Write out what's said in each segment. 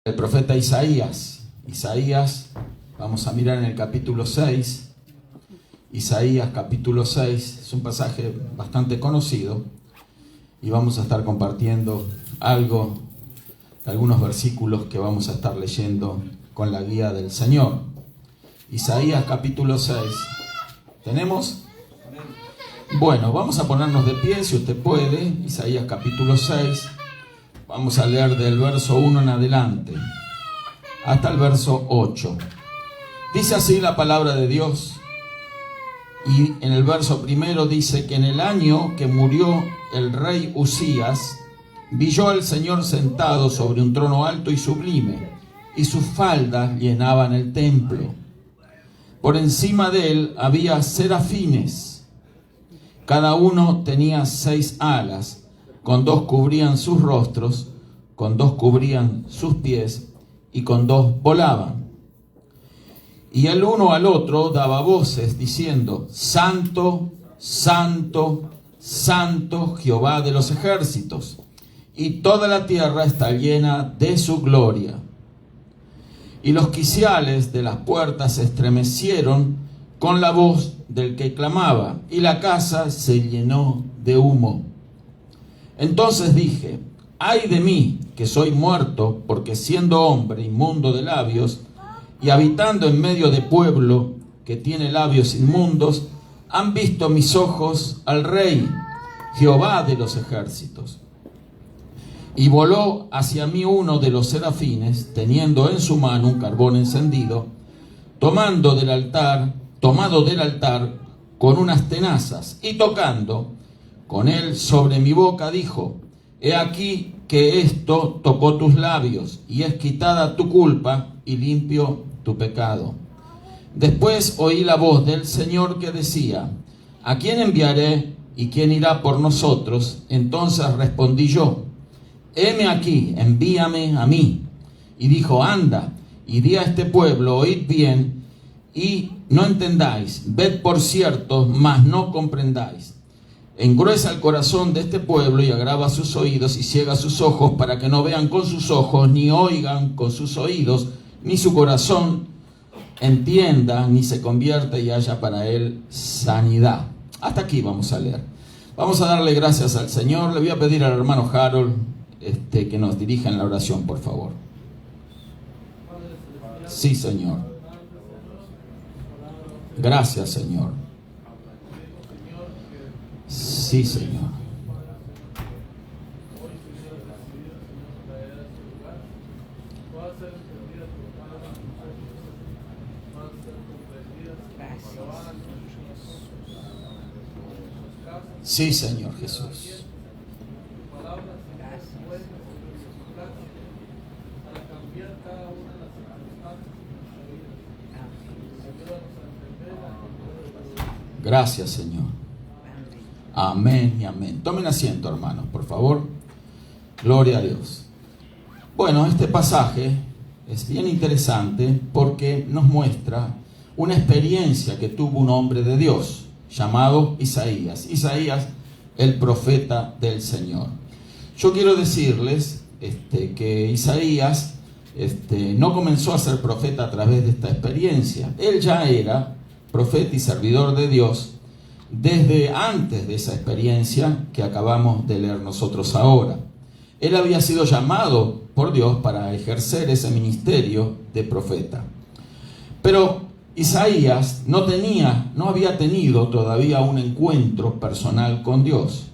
El profeta Isaías. Vamos a mirar en el capítulo 6. Isaías capítulo 6 es un pasaje bastante conocido y vamos a estar compartiendo algunos versículos que vamos a estar leyendo con la guía del Señor. Isaías capítulo 6. ¿Tenemos? Bueno, vamos a ponernos de pie si usted puede. Isaías capítulo 6. Vamos a leer del verso 1 en adelante hasta el verso 8. Dice así la palabra de Dios. Y en el verso primero dice que en el año que murió el rey Usías, vi yo al Señor sentado sobre un trono alto y sublime, y sus faldas llenaban el templo. Por encima de él había serafines, cada uno tenía 6 alas, con 2 cubrían sus rostros, con 2 cubrían sus pies, y con 2 volaban. Y el uno al otro daba voces diciendo: Santo, Santo, Santo, Jehová de los ejércitos, y toda la tierra está llena de su gloria. Y los quiciales de las puertas se estremecieron con la voz del que clamaba, y la casa se llenó de humo. Entonces dije: ay de mí, que soy muerto, porque siendo hombre inmundo de labios, y habitando en medio de pueblo que tiene labios inmundos, han visto mis ojos al Rey, Jehová de los ejércitos. Y voló hacia mí uno de los serafines, teniendo en su mano un carbón encendido, tomado del altar con unas tenazas, y tocando con él sobre mi boca, dijo: he aquí que esto tocó tus labios, y es quitada tu culpa, y limpio tu pecado. Después oí la voz del Señor que decía: ¿a quién enviaré, y quién irá por nosotros? Entonces respondí yo: heme aquí, envíame a mí. Y dijo: anda, y di a este pueblo: oíd bien, y no entendáis, ved por cierto, mas no comprendáis. Engruesa el corazón de este pueblo, y agrava sus oídos, y ciega sus ojos, para que no vean con sus ojos, ni oigan con sus oídos, ni su corazón entienda, ni se convierta y haya para él sanidad. Hasta aquí vamos a leer. Vamos a darle gracias al Señor. Le voy a pedir al hermano Harold que nos dirija en la oración, por favor. Sí, Señor. Gracias, Señor. Sí, Señor. Sí, Señor Jesús. Gracias, Señor. Amén y amén. Tomen asiento, hermanos, por favor. Gloria a Dios. Bueno, este pasaje es bien interesante porque nos muestra una experiencia que tuvo un hombre de Dios llamado Isaías. Isaías, el profeta del Señor. Yo quiero decirles que Isaías no comenzó a ser profeta a través de esta experiencia. Él ya era profeta y servidor de Dios desde antes de esa experiencia que acabamos de leer nosotros ahora. Él había sido llamado por Dios para ejercer ese ministerio de profeta. Pero Isaías no había tenido todavía un encuentro personal con Dios.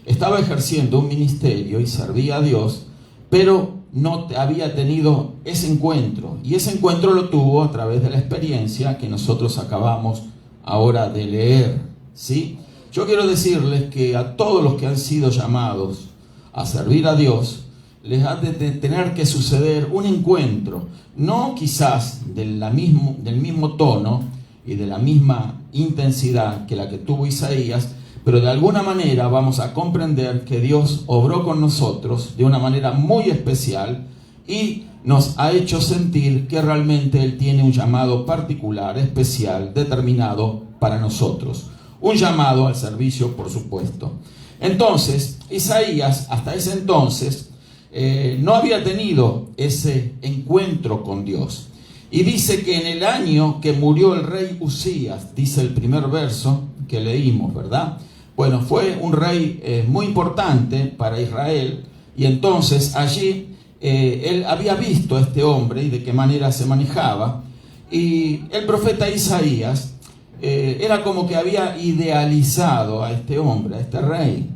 Estaba ejerciendo un ministerio y servía a Dios, pero no había tenido ese encuentro. Y ese encuentro lo tuvo a través de la experiencia que nosotros acabamos ahora de leer, ¿sí? Yo quiero decirles que a todos los que han sido llamados a servir a Dios, les ha de tener que suceder un encuentro, no quizás del mismo tono y de la misma intensidad que la que tuvo Isaías, pero de alguna manera vamos a comprender que Dios obró con nosotros de una manera muy especial y nos ha hecho sentir que realmente Él tiene un llamado particular, especial, determinado para nosotros. Un llamado al servicio, por supuesto. Entonces, Isaías, hasta ese entonces, no había tenido ese encuentro con Dios. Y dice que en el año que murió el rey Usías, dice el primer verso que leímos, ¿verdad? Bueno, fue un rey muy importante para Israel, y entonces allí él había visto a este hombre y de qué manera se manejaba, y el profeta Isaías era como que había idealizado a este hombre, a este rey.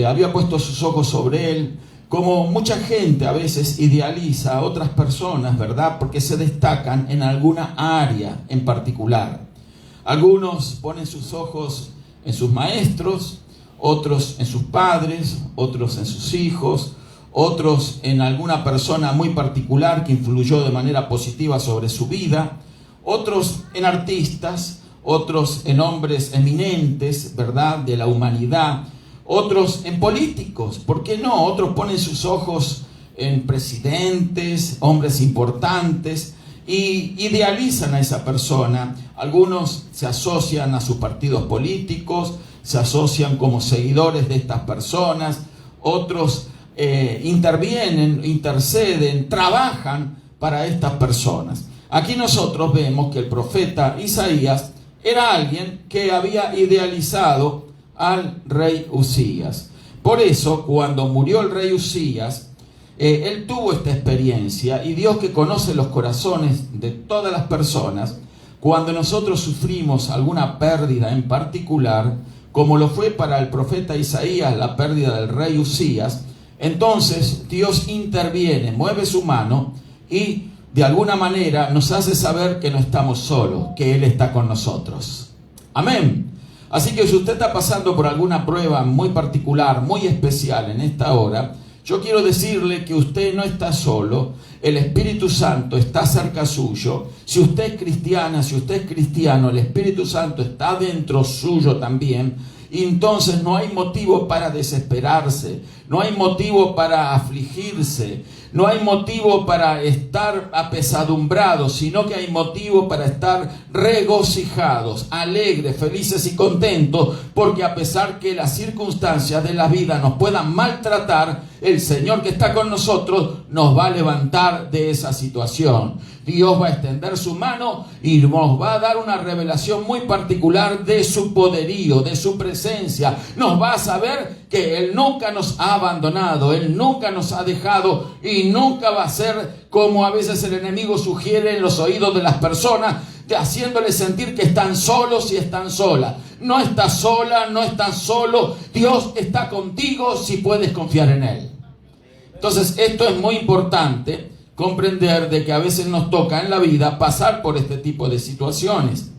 Había puesto sus ojos sobre él, como mucha gente a veces idealiza a otras personas, ¿verdad? Porque se destacan en alguna área en particular. Algunos ponen sus ojos en sus maestros, otros en sus padres, otros en sus hijos, otros en alguna persona muy particular que influyó de manera positiva sobre su vida, otros en artistas, otros en hombres eminentes, ¿verdad?, de la humanidad, otros en políticos, ¿por qué no? Otros ponen sus ojos en presidentes, hombres importantes, y idealizan a esa persona. Algunos se asocian a sus partidos políticos, se asocian como seguidores de estas personas, otros intervienen, interceden, trabajan para estas personas. Aquí nosotros vemos que el profeta Isaías era alguien que había idealizado al rey Usías. Por eso, cuando murió el rey Usías, él tuvo esta experiencia, y Dios, que conoce los corazones de todas las personas, cuando nosotros sufrimos alguna pérdida en particular, como lo fue para el profeta Isaías la pérdida del rey Usías, entonces Dios interviene, mueve su mano y de alguna manera nos hace saber que no estamos solos, que Él está con nosotros. Amén. Así que si usted está pasando por alguna prueba muy particular, muy especial en esta hora, yo quiero decirle que usted no está solo. El Espíritu Santo está cerca suyo. Si usted es cristiana, si usted es cristiano, el Espíritu Santo está dentro suyo también. Y entonces no hay motivo para desesperarse, no hay motivo para afligirse, no hay motivo para estar apesadumbrados, sino que hay motivo para estar regocijados, alegres, felices y contentos, porque a pesar que las circunstancias de la vida nos puedan maltratar, el Señor que está con nosotros nos va a levantar de esa situación. Dios va a extender su mano y nos va a dar una revelación muy particular de su poderío, de su presencia. Nos va a saber que Él nunca nos ha abandonado, Él nunca nos ha dejado, y nunca va a ser como a veces el enemigo sugiere en los oídos de las personas, haciéndoles sentir que están solos y están solas. No estás sola, no estás solo. Dios está contigo si puedes confiar en Él. Entonces, esto es muy importante, comprender de que a veces nos toca en la vida pasar por este tipo de situaciones.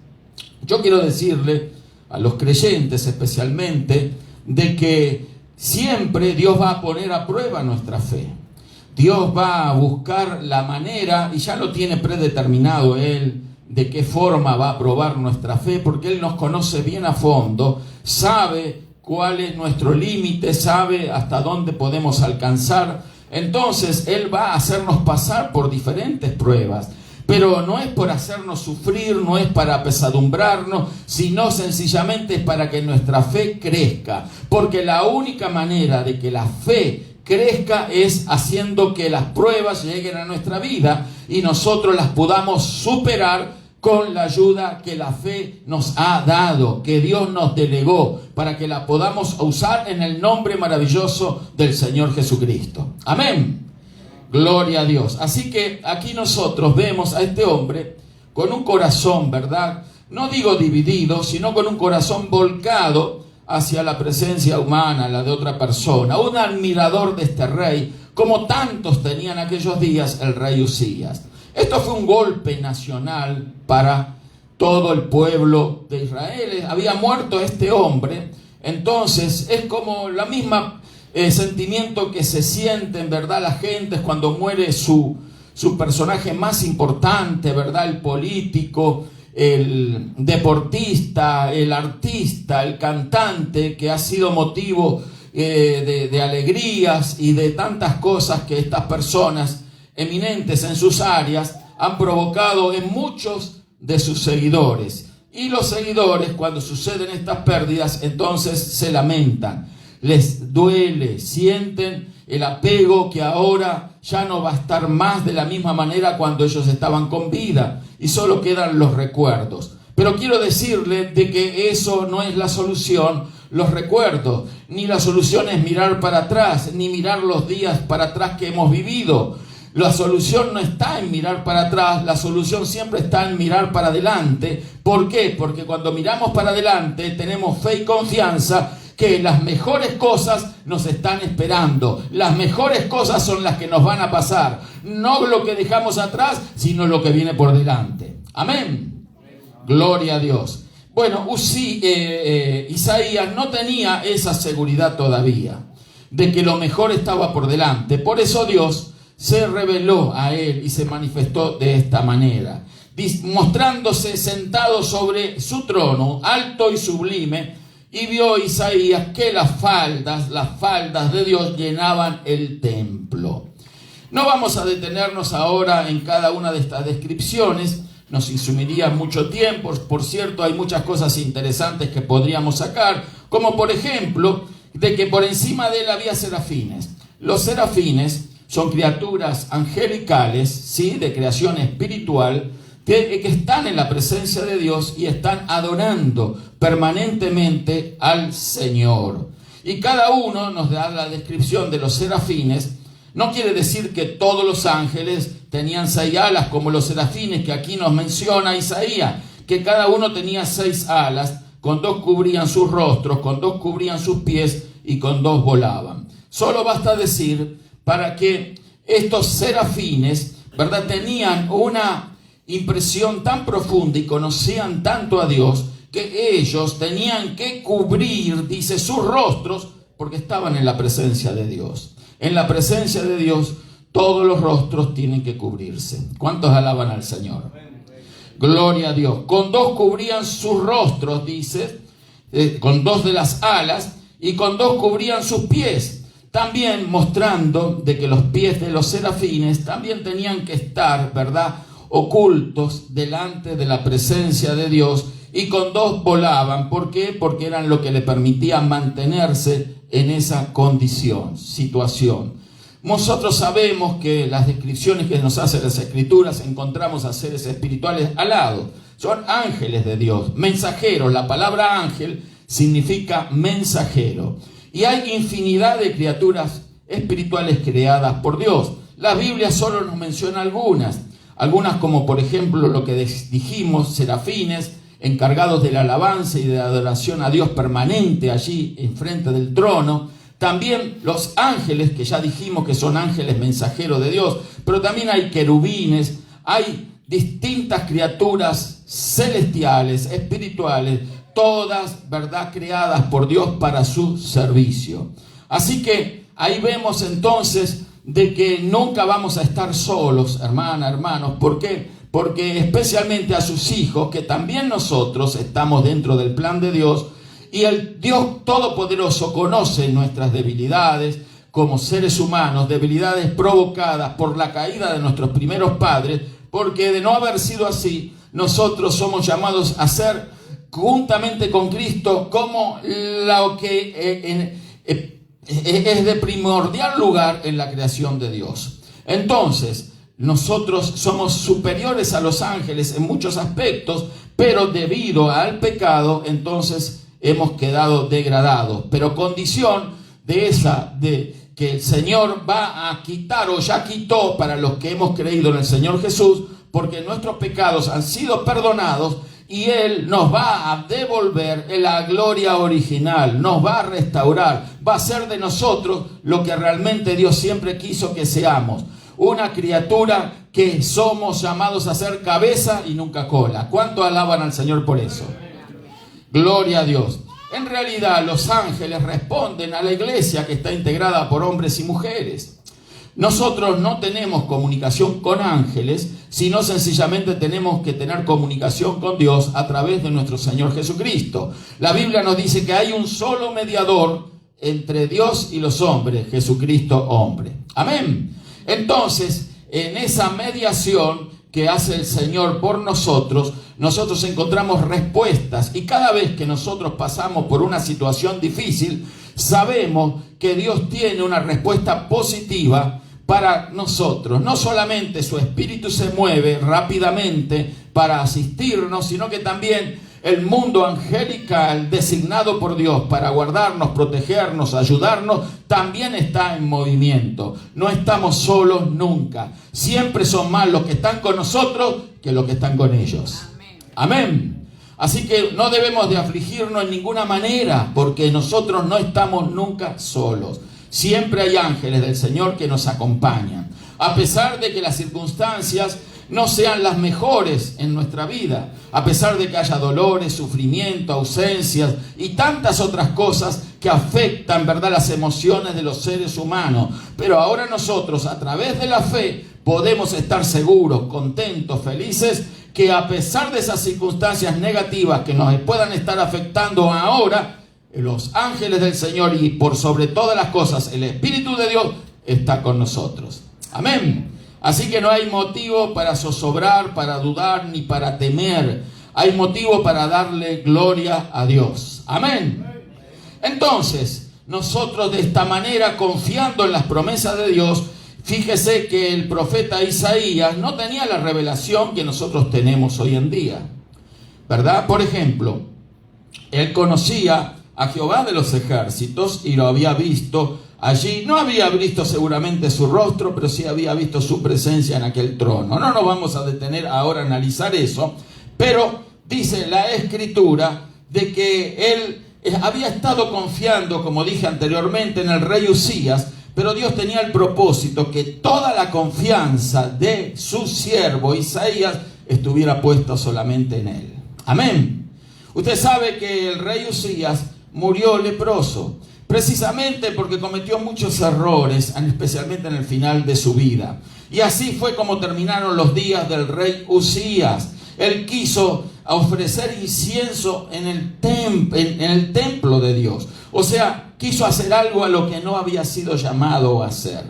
Yo quiero decirle a los creyentes especialmente de que siempre Dios va a poner a prueba nuestra fe. Dios va a buscar la manera, y ya lo tiene predeterminado Él, de qué forma va a probar nuestra fe, porque Él nos conoce bien a fondo, sabe cuál es nuestro límite, sabe hasta dónde podemos alcanzar. Entonces Él va a hacernos pasar por diferentes pruebas, pero no es por hacernos sufrir, no es para apesadumbrarnos, sino sencillamente es para que nuestra fe crezca, porque la única manera de que la fe crezca es haciendo que las pruebas lleguen a nuestra vida y nosotros las podamos superar con la ayuda que la fe nos ha dado, que Dios nos delegó, para que la podamos usar en el nombre maravilloso del Señor Jesucristo. Amén. Gloria a Dios. Así que aquí nosotros vemos a este hombre con un corazón, ¿verdad? No digo dividido, sino con un corazón volcado hacia la presencia humana, la de otra persona. Un admirador de este rey, como tantos tenían aquellos días el rey Usías. Esto fue un golpe nacional para todo el pueblo de Israel. Había muerto este hombre, entonces es como la misma sentimiento que se siente en verdad la gente cuando muere su personaje más importante, ¿verdad? El político, el deportista, el artista, el cantante, que ha sido motivo de alegrías y de tantas cosas que estas personas eminentes en sus áreas han provocado en muchos de sus seguidores. Y los seguidores, cuando suceden estas pérdidas, entonces se lamentan, les duele, sienten el apego que ahora ya no va a estar más de la misma manera cuando ellos estaban con vida y solo quedan los recuerdos. Pero quiero decirle de que eso no es la solución, los recuerdos, ni la solución es mirar para atrás, ni mirar los días para atrás que hemos vivido. La solución no está en mirar para atrás, la solución siempre está en mirar para adelante. ¿Por qué? Porque cuando miramos para adelante tenemos fe y confianza que las mejores cosas nos están esperando. Las mejores cosas son las que nos van a pasar. No lo que dejamos atrás, sino lo que viene por delante. Amén. Gloria a Dios. Bueno, Isaías no tenía esa seguridad todavía de que lo mejor estaba por delante. Por eso Dios se reveló a él y se manifestó de esta manera, mostrándose sentado sobre su trono, alto y sublime, y vio Isaías que las faldas de Dios llenaban el templo. No vamos a detenernos ahora en cada una de estas descripciones, nos insumiría mucho tiempo. Por cierto, hay muchas cosas interesantes que podríamos sacar, como por ejemplo, de que por encima de él había serafines. Los serafines son criaturas angelicales, ¿sí?, de creación espiritual, que están en la presencia de Dios y están adorando permanentemente al Señor. Y cada uno nos da la descripción de los serafines. No quiere decir que todos los ángeles tenían 6 alas como los serafines que aquí nos menciona Isaías, que cada uno tenía 6 alas, con 2 cubrían sus rostros, con 2 cubrían sus pies y con 2 volaban. Solo basta decir para que estos serafines, ¿verdad?, tenían una impresión tan profunda y conocían tanto a Dios que ellos tenían que cubrir, dice, sus rostros porque estaban en la presencia de Dios. En la presencia de Dios todos los rostros tienen que cubrirse. ¿Cuántos alaban al Señor? Gloria a Dios. Con 2 cubrían sus rostros, dice, con 2 de las alas, y con 2 cubrían sus pies. También mostrando de que los pies de los serafines también tenían que estar, ¿verdad?, ocultos delante de la presencia de Dios, y con 2 volaban. ¿Por qué? Porque eran lo que le permitía mantenerse en esa condición, situación. Nosotros sabemos que las descripciones que nos hacen las Escrituras encontramos a seres espirituales al lado. Son ángeles de Dios, mensajeros. La palabra ángel significa mensajero. Y hay infinidad de criaturas espirituales creadas por Dios. La Biblia solo nos menciona algunas como por ejemplo lo que dijimos, serafines, encargados de la alabanza y de la adoración a Dios permanente allí enfrente del trono. También los ángeles, que ya dijimos que son ángeles mensajeros de Dios, pero también hay querubines, hay distintas criaturas celestiales, espirituales, todas, ¿verdad?, creadas por Dios para su servicio. Así que ahí vemos entonces de que nunca vamos a estar solos, hermanos. ¿Por qué? Porque especialmente a sus hijos, que también nosotros estamos dentro del plan de Dios, y el Dios Todopoderoso conoce nuestras debilidades como seres humanos, debilidades provocadas por la caída de nuestros primeros padres, porque de no haber sido así, nosotros somos llamados a ser juntamente con Cristo como lo que es de primordial lugar en la creación de Dios. Entonces, nosotros somos superiores a los ángeles en muchos aspectos, pero debido al pecado, entonces hemos quedado degradados. Pero condición de que el Señor va a quitar, o ya quitó para los que hemos creído en el Señor Jesús, porque nuestros pecados han sido perdonados, y Él nos va a devolver la gloria original, nos va a restaurar, va a hacer de nosotros lo que realmente Dios siempre quiso que seamos. Una criatura que somos llamados a ser cabeza y nunca cola. ¿Cuánto alaban al Señor por eso? Gloria a Dios. En realidad los ángeles responden a la iglesia que está integrada por hombres y mujeres. Nosotros no tenemos comunicación con ángeles, sino sencillamente tenemos que tener comunicación con Dios a través de nuestro Señor Jesucristo. La Biblia nos dice que hay un solo mediador entre Dios y los hombres, Jesucristo hombre. Amén. Entonces, en esa mediación que hace el Señor por nosotros encontramos respuestas, y cada vez que nosotros pasamos por una situación difícil, sabemos que Dios tiene una respuesta positiva para nosotros. No solamente su Espíritu se mueve rápidamente para asistirnos, sino que también el mundo angelical designado por Dios para guardarnos, protegernos, ayudarnos, también está en movimiento. No estamos solos nunca. Siempre son más los que están con nosotros que los que están con ellos. Amén. Así que no debemos de afligirnos en ninguna manera, porque nosotros no estamos nunca solos. Siempre hay ángeles del Señor que nos acompañan. A pesar de que las circunstancias no sean las mejores en nuestra vida, a pesar de que haya dolores, sufrimiento, ausencias y tantas otras cosas que afectan, ¿verdad?, las emociones de los seres humanos. Pero ahora nosotros, a través de la fe, podemos estar seguros, contentos, felices, que a pesar de esas circunstancias negativas que nos puedan estar afectando ahora, los ángeles del Señor y por sobre todas las cosas, el Espíritu de Dios está con nosotros. Amén. Así que no hay motivo para zozobrar, para dudar, ni para temer. Hay motivo para darle gloria a Dios. Amén. Entonces, nosotros de esta manera, confiando en las promesas de Dios, fíjese que el profeta Isaías no tenía la revelación que nosotros tenemos hoy en día, ¿verdad? Por ejemplo, él conocía a Jehová de los ejércitos y lo había visto allí. No había visto seguramente su rostro, pero sí había visto su presencia en aquel trono. No nos vamos a detener ahora a analizar eso, pero dice la Escritura de que él había estado confiando, como dije anteriormente, en el rey Uzías, pero Dios tenía el propósito que toda la confianza de su siervo Isaías estuviera puesta solamente en él. Amén. Usted sabe que el rey Uzías murió leproso, precisamente porque cometió muchos errores, especialmente en el final de su vida. Y así fue como terminaron los días del rey Uzías. Él quiso ofrecer incienso en el templo de Dios. O sea, quiso hacer algo a lo que no había sido llamado a hacer.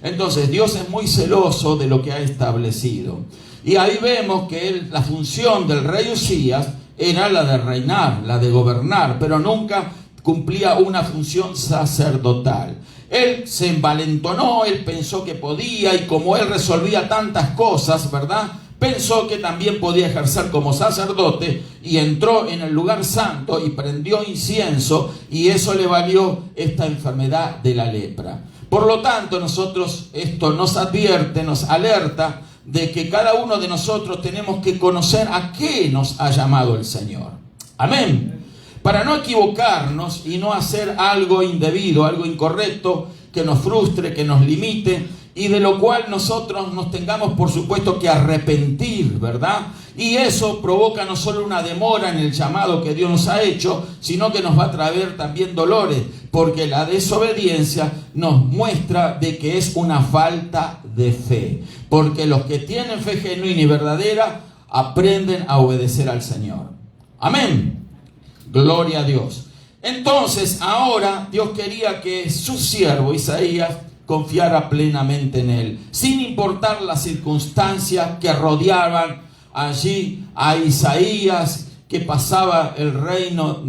Entonces, Dios es muy celoso de lo que ha establecido. Y ahí vemos que la función del rey Uzías era la de reinar, la de gobernar, pero nunca cumplía una función sacerdotal. Él se envalentonó, él pensó que podía, y como él resolvía tantas cosas, ¿verdad?, pensó que también podía ejercer como sacerdote, y entró en el lugar santo y prendió incienso, y eso le valió esta enfermedad de la lepra. Por lo tanto, nosotros, esto nos advierte, nos alerta de que cada uno de nosotros tenemos que conocer a qué nos ha llamado el Señor. Amén. Para no equivocarnos y no hacer algo indebido, algo incorrecto, que nos frustre, que nos limite, y de lo cual nosotros nos tengamos, por supuesto, que arrepentir, ¿verdad? Y eso provoca no solo una demora en el llamado que Dios nos ha hecho, sino que nos va a traer también dolores, porque la desobediencia nos muestra de que es una falta de fe. Porque los que tienen fe genuina y verdadera aprenden a obedecer al Señor. Amén. Gloria a Dios. Entonces, ahora Dios quería que su siervo Isaías confiara plenamente en él, sin importar las circunstancias que rodeaban allí a Isaías, que pasaba el reino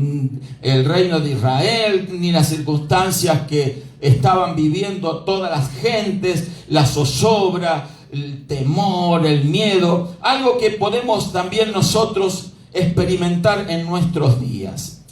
de Israel, ni las circunstancias que estaban viviendo todas las gentes, la zozobra, el temor, el miedo, algo que podemos también nosotros experimentar en nuestros días.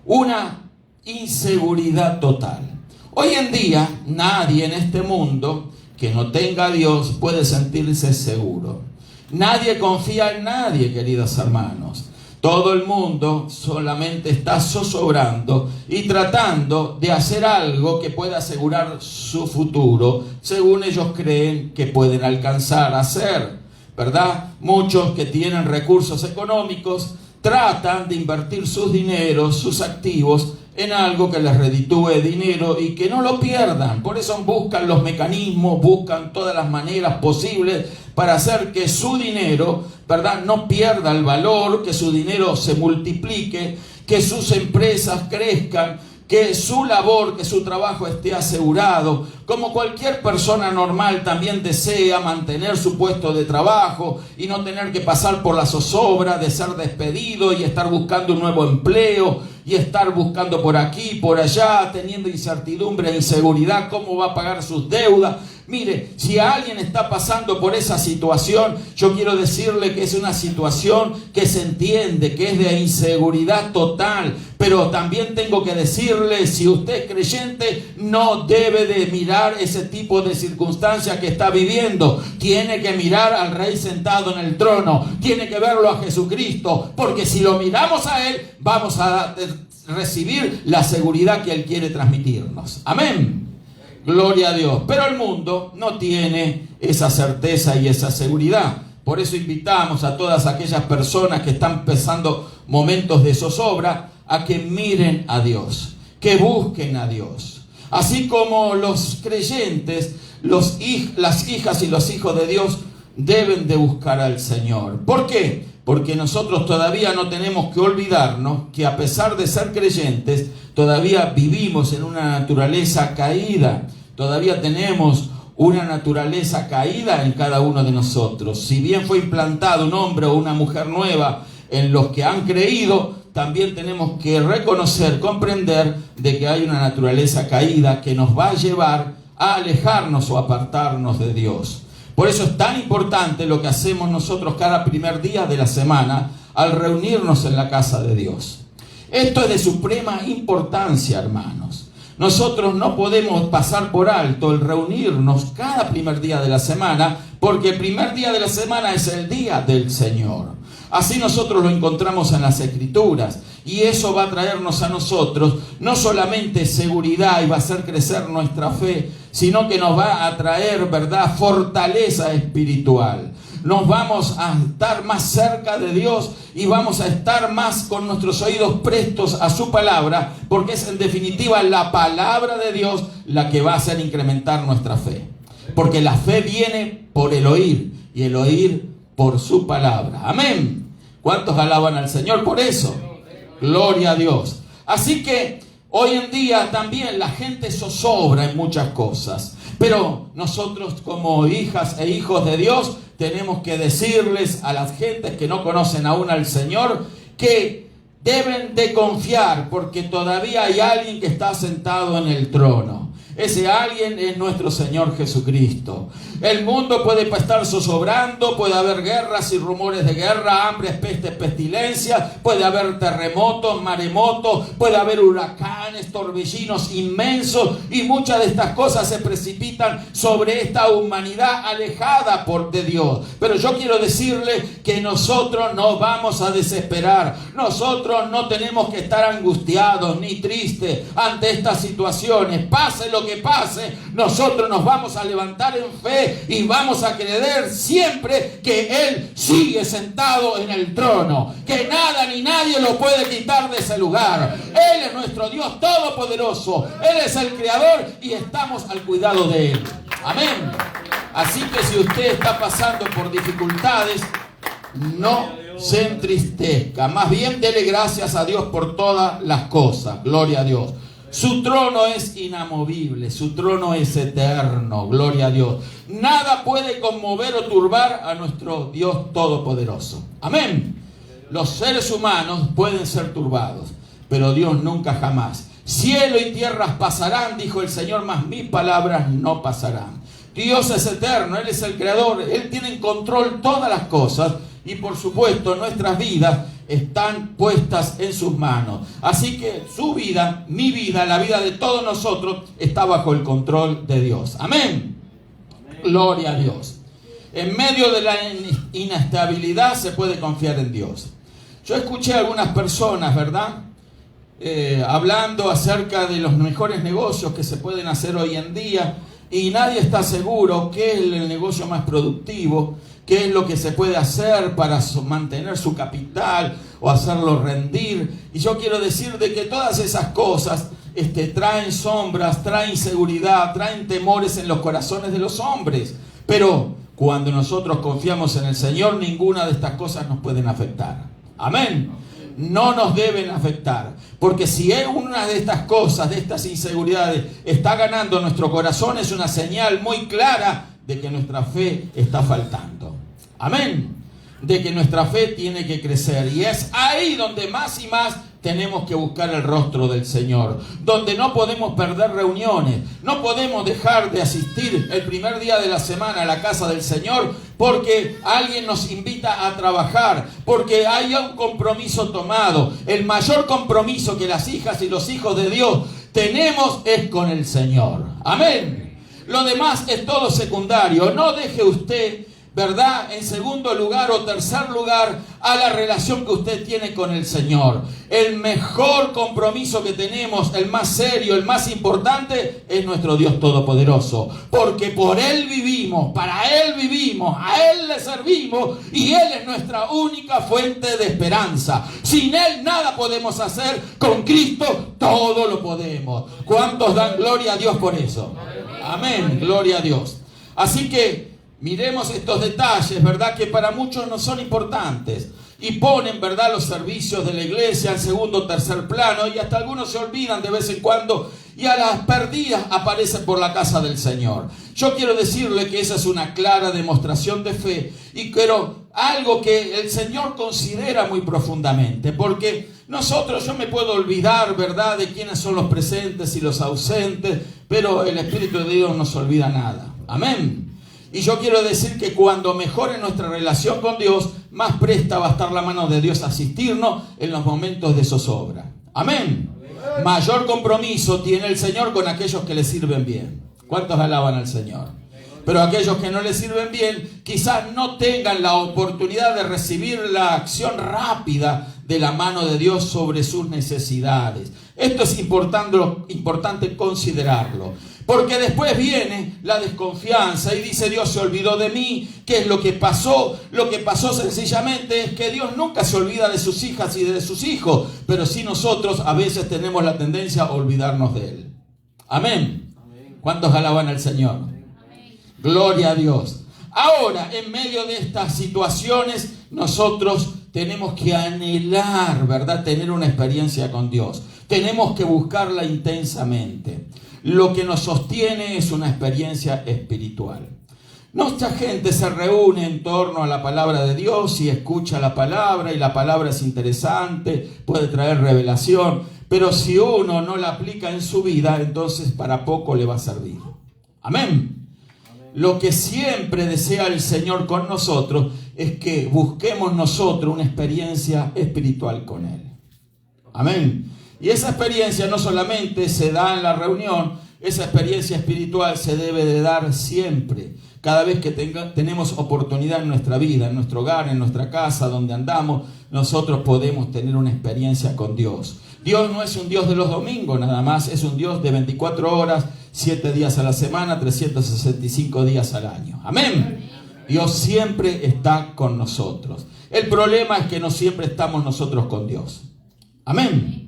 Una inseguridad total. Hoy en día, nadie en este mundo que no tenga a Dios puede sentirse seguro. Nadie confía en nadie, queridos hermanos. Todo el mundo solamente está zozobrando y tratando de hacer algo que pueda asegurar su futuro, según ellos creen que pueden alcanzar a hacer, ¿verdad? Muchos que tienen recursos económicos tratan de invertir sus dineros, sus activos, en algo que les reditúe dinero y que no lo pierdan. Por eso buscan los mecanismos, buscan todas las maneras posibles para hacer que su dinero, ¿verdad?, no pierda el valor, que su dinero se multiplique, que sus empresas crezcan, que su labor, que su trabajo esté asegurado. Como cualquier persona normal también desea mantener su puesto de trabajo y no tener que pasar por la zozobra de ser despedido y estar buscando un nuevo empleo, y estar buscando por aquí, por allá, teniendo incertidumbre e inseguridad, cómo va a pagar sus deudas. Mire, si alguien está pasando por esa situación, yo quiero decirle que es una situación que se entiende, que es de inseguridad total. Pero también tengo que decirle, si usted es creyente, no debe de mirar ese tipo de circunstancia que está viviendo. Tiene que mirar al Rey sentado en el trono. Tiene que verlo a Jesucristo. Porque si lo miramos a Él, vamos a recibir la seguridad que Él quiere transmitirnos. Amén. Gloria a Dios. Pero el mundo no tiene esa certeza y esa seguridad. Por eso invitamos a todas aquellas personas que están pasando momentos de zozobra a que miren a Dios, que busquen a Dios. Así como los creyentes, las hijas y los hijos de Dios deben de buscar al Señor. ¿Por qué? Porque nosotros todavía no tenemos que olvidarnos que a pesar de ser creyentes, todavía vivimos en una naturaleza caída. Todavía tenemos una naturaleza caída en cada uno de nosotros. Si bien fue implantado un hombre o una mujer nueva en los que han creído, también tenemos que reconocer, comprender de que hay una naturaleza caída que nos va a llevar a alejarnos o apartarnos de Dios. Por eso es tan importante lo que hacemos nosotros cada primer día de la semana al reunirnos en la casa de Dios. Esto es de suprema importancia, hermanos. Nosotros no podemos pasar por alto el reunirnos cada primer día de la semana, porque el primer día de la semana es el día del Señor. Así nosotros lo encontramos en las Escrituras, y eso va a traernos a nosotros no solamente seguridad y va a hacer crecer nuestra fe, sino que nos va a traer, ¿verdad?, fortaleza espiritual. Nos vamos a estar más cerca de Dios y vamos a estar más con nuestros oídos prestos a su palabra, porque es en definitiva la palabra de Dios la que va a hacer incrementar nuestra fe. Porque la fe viene por el oír y el oír por su palabra. Amén. ¿Cuántos alaban al Señor por eso? Gloria a Dios. Así que hoy en día también la gente zozobra en muchas cosas. Pero nosotros como hijas e hijos de Dios tenemos que decirles a las gentes que no conocen aún al Señor que deben de confiar, porque todavía hay alguien que está sentado en el trono. Ese alguien es nuestro Señor Jesucristo. El mundo puede estar zozobrando, puede haber guerras y rumores de guerra, hambres, pestes, pestilencias, puede haber terremotos, maremotos, puede haber huracanes, torbellinos inmensos, y muchas de estas cosas se precipitan sobre esta humanidad alejada de Dios. Pero yo quiero decirle que nosotros no vamos a desesperar. Nosotros no tenemos que estar angustiados ni tristes ante estas situaciones. Pase lo que pase, nosotros nos vamos a levantar en fe y vamos a creer siempre que Él sigue sentado en el trono, que nada ni nadie lo puede quitar de ese lugar. Él es nuestro Dios todopoderoso, Él es el creador y estamos al cuidado de Él. Amén. Así que si usted está pasando por dificultades, no se entristezca, más bien dele gracias a Dios por todas las cosas. Gloria a Dios. Su trono es inamovible, su trono es eterno, gloria a Dios. Nada puede conmover o turbar a nuestro Dios todopoderoso. Amén. Los seres humanos pueden ser turbados, pero Dios nunca jamás. Cielo y tierras pasarán, dijo el Señor, mas mis palabras no pasarán. Dios es eterno, Él es el creador, Él tiene en control todas las cosas y por supuesto nuestras vidas están puestas en sus manos. Así que su vida, mi vida, la vida de todos nosotros está bajo el control de Dios. Amén. Gloria a Dios. En medio de la inestabilidad se puede confiar en Dios. Yo escuché a algunas personas, ¿verdad?, hablando acerca de los mejores negocios que se pueden hacer hoy en día, y nadie está seguro qué es el negocio más productivo, qué es lo que se puede hacer para mantener su capital o hacerlo rendir. Y yo quiero decir de que todas esas cosas traen sombras, traen inseguridad, traen temores en los corazones de los hombres. Pero cuando nosotros confiamos en el Señor, ninguna de estas cosas nos pueden afectar. Amén. No nos deben afectar, porque si es una de estas cosas, de estas inseguridades, está ganando nuestro corazón, es una señal muy clara de que nuestra fe está faltando. Amén. De que nuestra fe tiene que crecer, y es ahí donde más y más tenemos que buscar el rostro del Señor, donde no podemos perder reuniones, no podemos dejar de asistir el primer día de la semana a la casa del Señor porque alguien nos invita a trabajar, porque hay un compromiso tomado. El mayor compromiso que las hijas y los hijos de Dios tenemos es con el Señor. Amén. Lo demás es todo secundario. No deje usted, ¿verdad?, en segundo lugar o tercer lugar a la relación que usted tiene con el Señor. El mejor compromiso que tenemos, el más serio, el más importante, es nuestro Dios Todopoderoso. Porque por Él vivimos, para Él vivimos, a Él le servimos y Él es nuestra única fuente de esperanza. Sin Él nada podemos hacer, con Cristo todo lo podemos. ¿Cuántos dan gloria a Dios por eso? Amén, gloria a Dios. Así que miremos estos detalles, ¿verdad?, que para muchos no son importantes y ponen, ¿verdad?, los servicios de la iglesia en segundo o tercer plano, y hasta algunos se olvidan de vez en cuando y a las perdidas aparecen por la casa del Señor. Yo quiero decirle que esa es una clara demostración de fe, pero algo que el Señor considera muy profundamente, porque yo me puedo olvidar, ¿verdad?, de quiénes son los presentes y los ausentes, pero el Espíritu de Dios no se olvida nada. Amén. Y yo quiero decir que cuando mejore nuestra relación con Dios, más presta va a estar la mano de Dios a asistirnos en los momentos de zozobra. Amén. Mayor compromiso tiene el Señor con aquellos que le sirven bien. ¿Cuántos alaban al Señor? Pero aquellos que no le sirven bien, quizás no tengan la oportunidad de recibir la acción rápida de la mano de Dios sobre sus necesidades. Esto es importante considerarlo. Porque después viene la desconfianza y dice: Dios se olvidó de mí. ¿Qué es lo que pasó? Lo que pasó sencillamente es que Dios nunca se olvida de sus hijas y de sus hijos, pero sí nosotros a veces tenemos la tendencia a olvidarnos de Él. Amén. ¿Cuántos alaban al Señor? Amén. Gloria a Dios. Ahora, en medio de estas situaciones, nosotros tenemos que anhelar, ¿verdad?, tener una experiencia con Dios. Tenemos que buscarla intensamente. Lo que nos sostiene es una experiencia espiritual. Mucha gente se reúne en torno a la palabra de Dios y escucha la palabra, y la palabra es interesante, puede traer revelación, pero si uno no la aplica en su vida, entonces para poco le va a servir. Amén. Lo que siempre desea el Señor con nosotros es que busquemos nosotros una experiencia espiritual con Él. Amén. Y esa experiencia no solamente se da en la reunión, esa experiencia espiritual se debe de dar siempre. Cada vez que tenemos oportunidad en nuestra vida, en nuestro hogar, en nuestra casa, donde andamos, nosotros podemos tener una experiencia con Dios. Dios no es un Dios de los domingos nada más, es un Dios de 24 horas, 7 días a la semana, 365 días al año. Amén. Dios siempre está con nosotros. El problema es que no siempre estamos nosotros con Dios. Amén.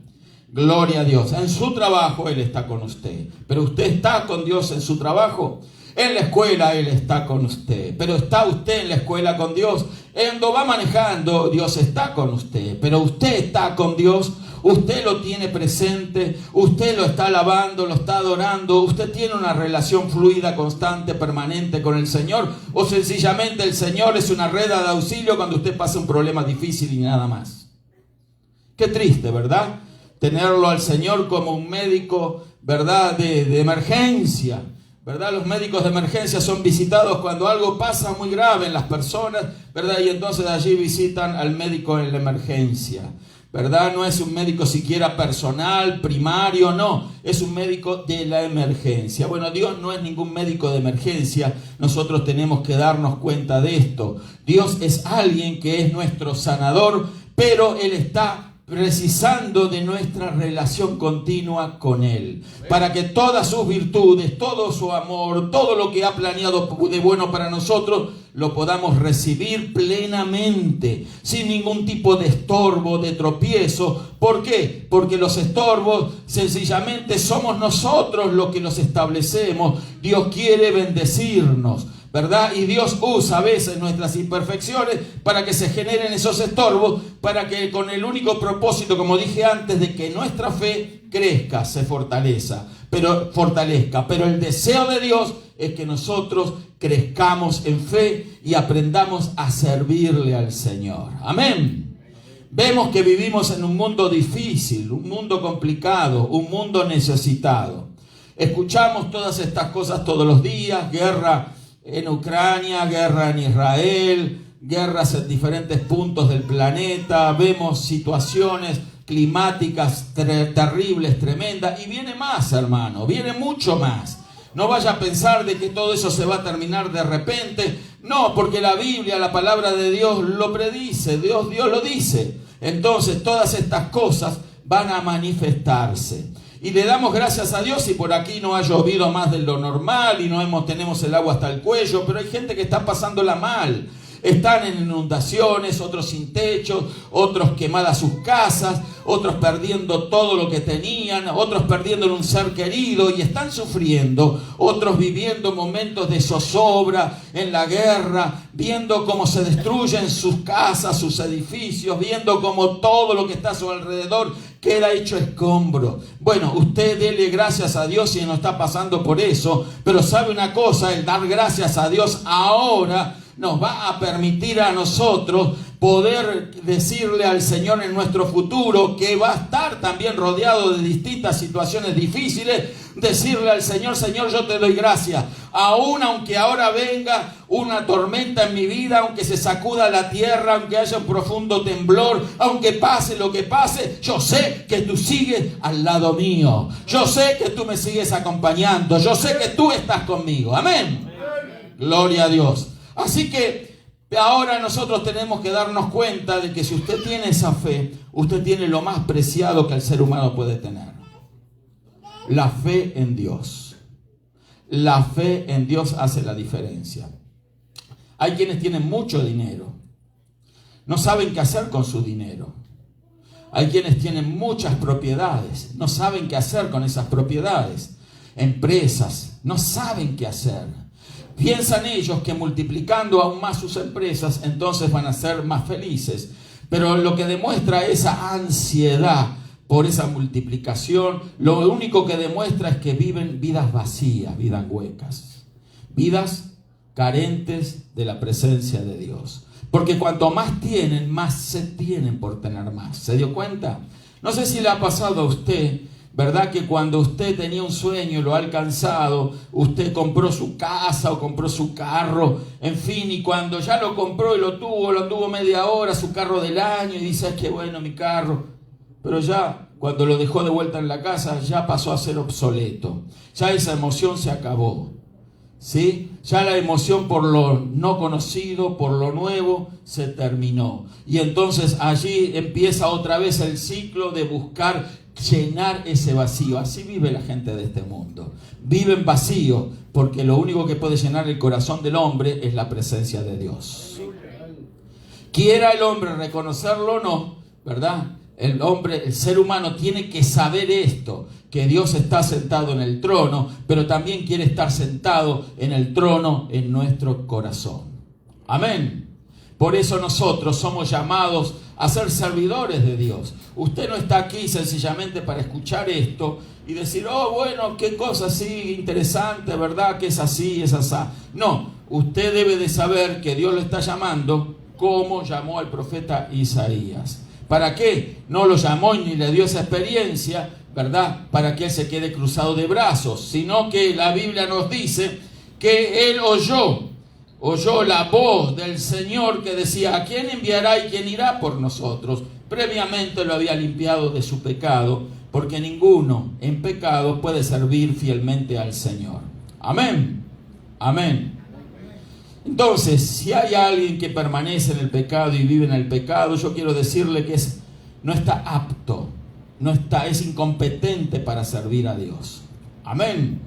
Gloria a Dios. En su trabajo Él está con usted. Pero usted está con Dios en su trabajo. En la escuela Él está con usted. Pero está usted en la escuela con Dios. Cuando va manejando, Dios está con usted. Pero usted está con Dios. Usted lo tiene presente. Usted lo está alabando, lo está adorando. Usted tiene una relación fluida, constante, permanente con el Señor. O sencillamente el Señor es una red de auxilio cuando usted pasa un problema difícil y nada más. Qué triste, ¿verdad? Tenerlo al Señor como un médico, ¿verdad?, de emergencia, ¿verdad? Los médicos de emergencia son visitados cuando algo pasa muy grave en las personas, ¿verdad? Y entonces allí visitan al médico en la emergencia, ¿verdad? No es un médico siquiera personal, primario, no, es un médico de la emergencia. Bueno, Dios no es ningún médico de emergencia, nosotros tenemos que darnos cuenta de esto. Dios es alguien que es nuestro sanador, pero Él está precisando de nuestra relación continua con Él, para que todas sus virtudes, todo su amor, todo lo que ha planeado de bueno para nosotros, lo podamos recibir plenamente, sin ningún tipo de estorbo, de tropiezo. ¿Por qué? Porque los estorbos sencillamente somos nosotros los que los establecemos. Dios quiere bendecirnos, ¿verdad? Y Dios usa a veces nuestras imperfecciones para que se generen esos estorbos, para que con el único propósito, como dije antes, de que nuestra fe crezca, se fortalezca. Pero el deseo de Dios es que nosotros crezcamos en fe y aprendamos a servirle al Señor. Amén. Vemos que vivimos en un mundo difícil, un mundo complicado, un mundo necesitado. Escuchamos todas estas cosas todos los días: guerra en Ucrania, guerra en Israel, guerras en diferentes puntos del planeta. Vemos situaciones climáticas terribles, tremendas, y viene más, hermano, viene mucho más. No vaya a pensar de que todo eso se va a terminar de repente. No, porque la Biblia, la palabra de Dios lo predice, Dios lo dice. Entonces todas estas cosas van a manifestarse. Y le damos gracias a Dios si por aquí no ha llovido más de lo normal y tenemos el agua hasta el cuello, pero hay gente que está pasándola mal. Están en inundaciones, otros sin techo, otros quemadas sus casas, otros perdiendo todo lo que tenían, otros perdiendo un ser querido y están sufriendo, otros viviendo momentos de zozobra en la guerra, viendo cómo se destruyen sus casas, sus edificios, viendo cómo todo lo que está a su alrededor queda hecho escombro. Bueno, usted dele gracias a Dios si no está pasando por eso, pero sabe una cosa: el dar gracias a Dios ahora nos va a permitir a nosotros poder decirle al Señor en nuestro futuro, que va a estar también rodeado de distintas situaciones difíciles, decirle al Señor: Señor, yo te doy gracias, aún aunque ahora venga una tormenta en mi vida, aunque se sacuda la tierra, aunque haya un profundo temblor, aunque pase lo que pase, yo sé que tú sigues al lado mío, yo sé que tú me sigues acompañando, yo sé que tú estás conmigo. Amén. Gloria a Dios. Así que ahora nosotros tenemos que darnos cuenta de que si usted tiene esa fe, usted tiene lo más preciado que el ser humano puede tener: la fe en Dios. La fe en Dios hace la diferencia. Hay quienes tienen mucho dinero, no saben qué hacer con su dinero. Hay quienes tienen muchas propiedades, no saben qué hacer con esas propiedades. Empresas, no saben qué hacer. Piensan ellos que multiplicando aún más sus empresas, entonces van a ser más felices. Pero lo que demuestra esa ansiedad por esa multiplicación, lo único que demuestra es que viven vidas vacías, vidas huecas, vidas carentes de la presencia de Dios. Porque cuanto más tienen, más se tienen por tener más. ¿Se dio cuenta? No sé si le ha pasado a usted, ¿verdad? Que cuando usted tenía un sueño y lo ha alcanzado, usted compró su casa o compró su carro, en fin, y cuando ya lo compró y lo tuvo media hora, su carro del año, y dice: qué bueno mi carro. Pero ya cuando lo dejó de vuelta en la casa, ya pasó a ser obsoleto. Ya esa emoción se acabó, ¿sí? Ya la emoción por lo no conocido, por lo nuevo, se terminó. Y entonces allí empieza otra vez el ciclo de buscar llenar ese vacío. Así vive la gente de este mundo. Viven vacío porque lo único que puede llenar el corazón del hombre es la presencia de Dios. Quiera el hombre reconocerlo o no, ¿verdad? El ser humano tiene que saber esto, que Dios está sentado en el trono, pero también quiere estar sentado en el trono en nuestro corazón. Amén. Por eso nosotros somos llamados a ser servidores de Dios. Usted no está aquí sencillamente para escuchar esto y decir: oh, bueno, qué cosa así interesante, ¿verdad? Que es así, es asá. No, usted debe de saber que Dios lo está llamando como llamó al profeta Isaías. ¿Para qué? No lo llamó ni le dio esa experiencia, ¿verdad? Para que él se quede cruzado de brazos, sino que la Biblia nos dice que él oyó la voz del Señor que decía: ¿a quién enviará y quién irá por nosotros? Previamente lo había limpiado de su pecado, porque ninguno en pecado puede servir fielmente al Señor. Amén. Amén. Entonces, si hay alguien que permanece en el pecado y vive en el pecado, yo quiero decirle que no está apto, es incompetente para servir a Dios. Amén.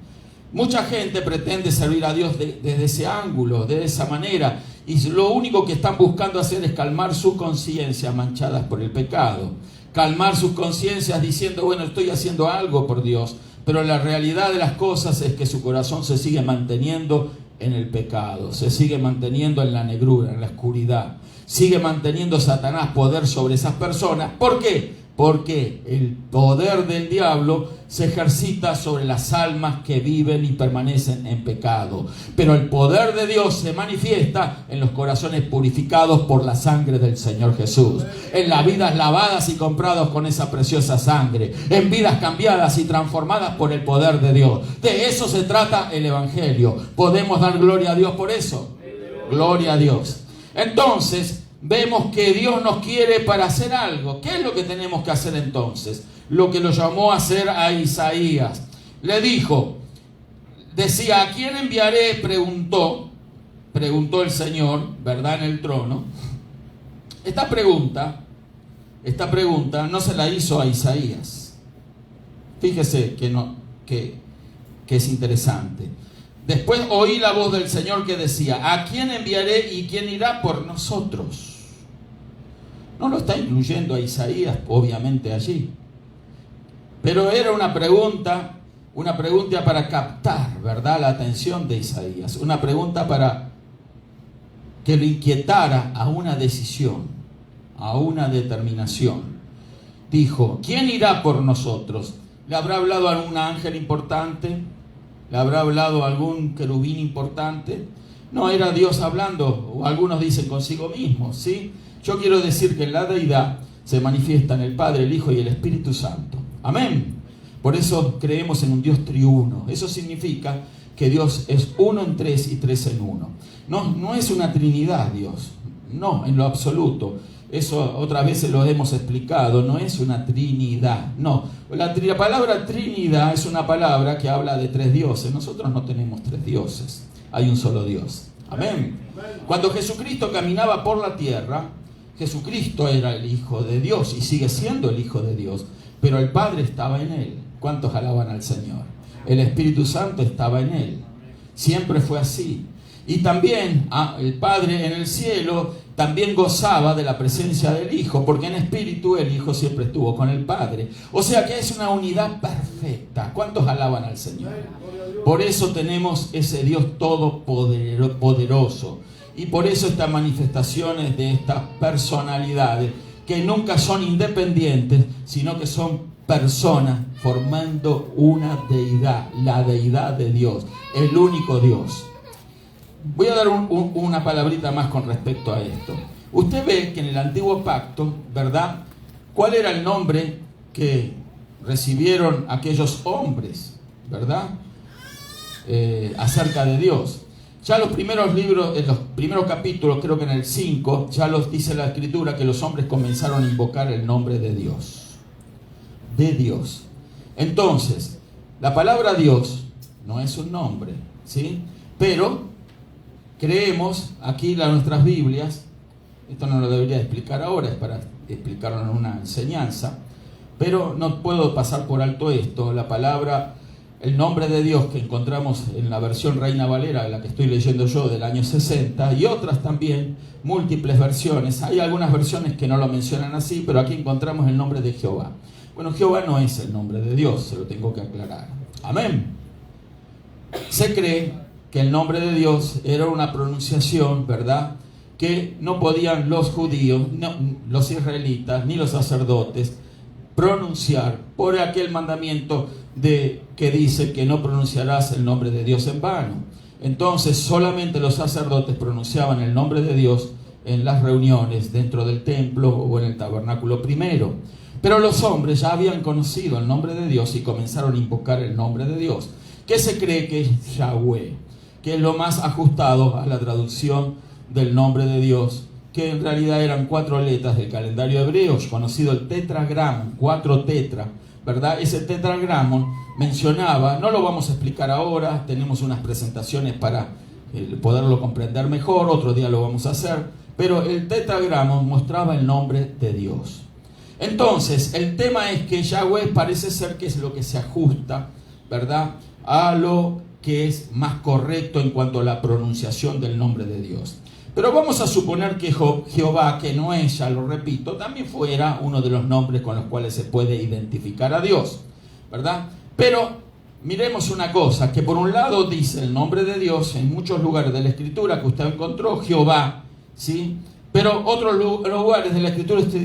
Mucha gente pretende servir a Dios desde ese ángulo, de esa manera, y lo único que están buscando hacer es calmar sus conciencias manchadas por el pecado. Calmar sus conciencias diciendo: bueno, estoy haciendo algo por Dios, pero la realidad de las cosas es que su corazón se sigue manteniendo en el pecado, se sigue manteniendo en la negrura, en la oscuridad. Sigue manteniendo Satanás poder sobre esas personas. ¿Por qué? Porque el poder del diablo se ejercita sobre las almas que viven y permanecen en pecado. Pero el poder de Dios se manifiesta en los corazones purificados por la sangre del Señor Jesús. En las vidas lavadas y compradas con esa preciosa sangre. En vidas cambiadas y transformadas por el poder de Dios. De eso se trata el Evangelio. ¿Podemos dar gloria a Dios por eso? Gloria a Dios. Entonces, vemos que Dios nos quiere para hacer algo. ¿Qué es lo que tenemos que hacer entonces? Lo que lo llamó a hacer a Isaías. Le dijo, decía, ¿a quién enviaré? Preguntó el Señor, ¿verdad? En el trono. Esta pregunta no se la hizo a Isaías. Fíjese que es interesante. Después oí la voz del Señor que decía, ¿a quién enviaré y quién irá por nosotros? No lo está incluyendo a Isaías, obviamente, allí. Pero era una pregunta para captar, ¿verdad?, la atención de Isaías. Una pregunta para que lo inquietara a una decisión, a una determinación. Dijo, ¿quién irá por nosotros? ¿Le habrá hablado a algún ángel importante? ¿Le habrá hablado a algún querubín importante? No, era Dios hablando, o algunos dicen consigo mismo, ¿sí? Yo quiero decir que en la deidad se manifiestan el Padre, el Hijo y el Espíritu Santo. Amén. Por eso creemos en un Dios triuno. Eso significa que Dios es uno en tres y tres en uno. No es una trinidad Dios. No, en lo absoluto. Eso otras veces lo hemos explicado. No es una trinidad. No. La palabra trinidad es una palabra que habla de tres dioses. Nosotros no tenemos tres dioses. Hay un solo Dios. Amén. Cuando Jesucristo caminaba por la tierra, Jesucristo era el Hijo de Dios y sigue siendo el Hijo de Dios. Pero el Padre estaba en Él. ¿Cuántos alaban al Señor? El Espíritu Santo estaba en Él. Siempre fue así. Y también el Padre en el cielo también gozaba de la presencia del Hijo, porque en espíritu el Hijo siempre estuvo con el Padre. O sea que es una unidad perfecta. ¿Cuántos alaban al Señor? Por eso tenemos ese Dios todopoderoso. Y por eso estas manifestaciones de estas personalidades que nunca son independientes, sino que son personas formando una deidad, la deidad de Dios, el único Dios. Voy a dar una palabrita más con respecto a esto. Usted ve que en el antiguo pacto, ¿verdad?, ¿cuál era el nombre que recibieron aquellos hombres, ¿verdad?, acerca de Dios? Ya los primeros libros, en los primeros capítulos, creo que en el 5, ya los dice la Escritura que los hombres comenzaron a invocar el nombre de Dios. De Dios. Entonces, la palabra Dios no es un nombre, ¿sí? Pero creemos, aquí en nuestras Biblias, esto no lo debería explicar ahora, es para explicarlo en una enseñanza, pero no puedo pasar por alto esto. La palabra, el nombre de Dios que encontramos en la versión Reina Valera, la que estoy leyendo yo del año 60, y otras también, múltiples versiones. Hay algunas versiones que no lo mencionan así, pero aquí encontramos el nombre de Jehová. Bueno, Jehová no es el nombre de Dios, se lo tengo que aclarar. Amén. Se cree que el nombre de Dios era una pronunciación, ¿verdad?, que no podían los judíos, los israelitas, ni los sacerdotes pronunciar por aquel mandamiento que dice que no pronunciarás el nombre de Dios en vano. Entonces solamente los sacerdotes pronunciaban el nombre de Dios en las reuniones dentro del templo o en el tabernáculo primero. Pero los hombres ya habían conocido el nombre de Dios y comenzaron a invocar el nombre de Dios, que se cree que es Yahweh, que es lo más ajustado a la traducción del nombre de Dios, que en realidad eran 4 letras del calendario hebreo, conocido el tetragrama, 4 tetra, ¿verdad? Ese tetragrama mencionaba, no lo vamos a explicar ahora, tenemos unas presentaciones para poderlo comprender mejor, otro día lo vamos a hacer, pero el tetragrama mostraba el nombre de Dios. Entonces, el tema es que Yahweh parece ser que es lo que se ajusta, ¿verdad?, a lo que es más correcto en cuanto a la pronunciación del nombre de Dios. Pero vamos a suponer que Jehová, que no es, ya lo repito, también fuera uno de los nombres con los cuales se puede identificar a Dios, ¿verdad? Pero miremos una cosa, que por un lado dice el nombre de Dios en muchos lugares de la Escritura que usted encontró, Jehová, ¿sí? Pero otros lugares de la Escritura usted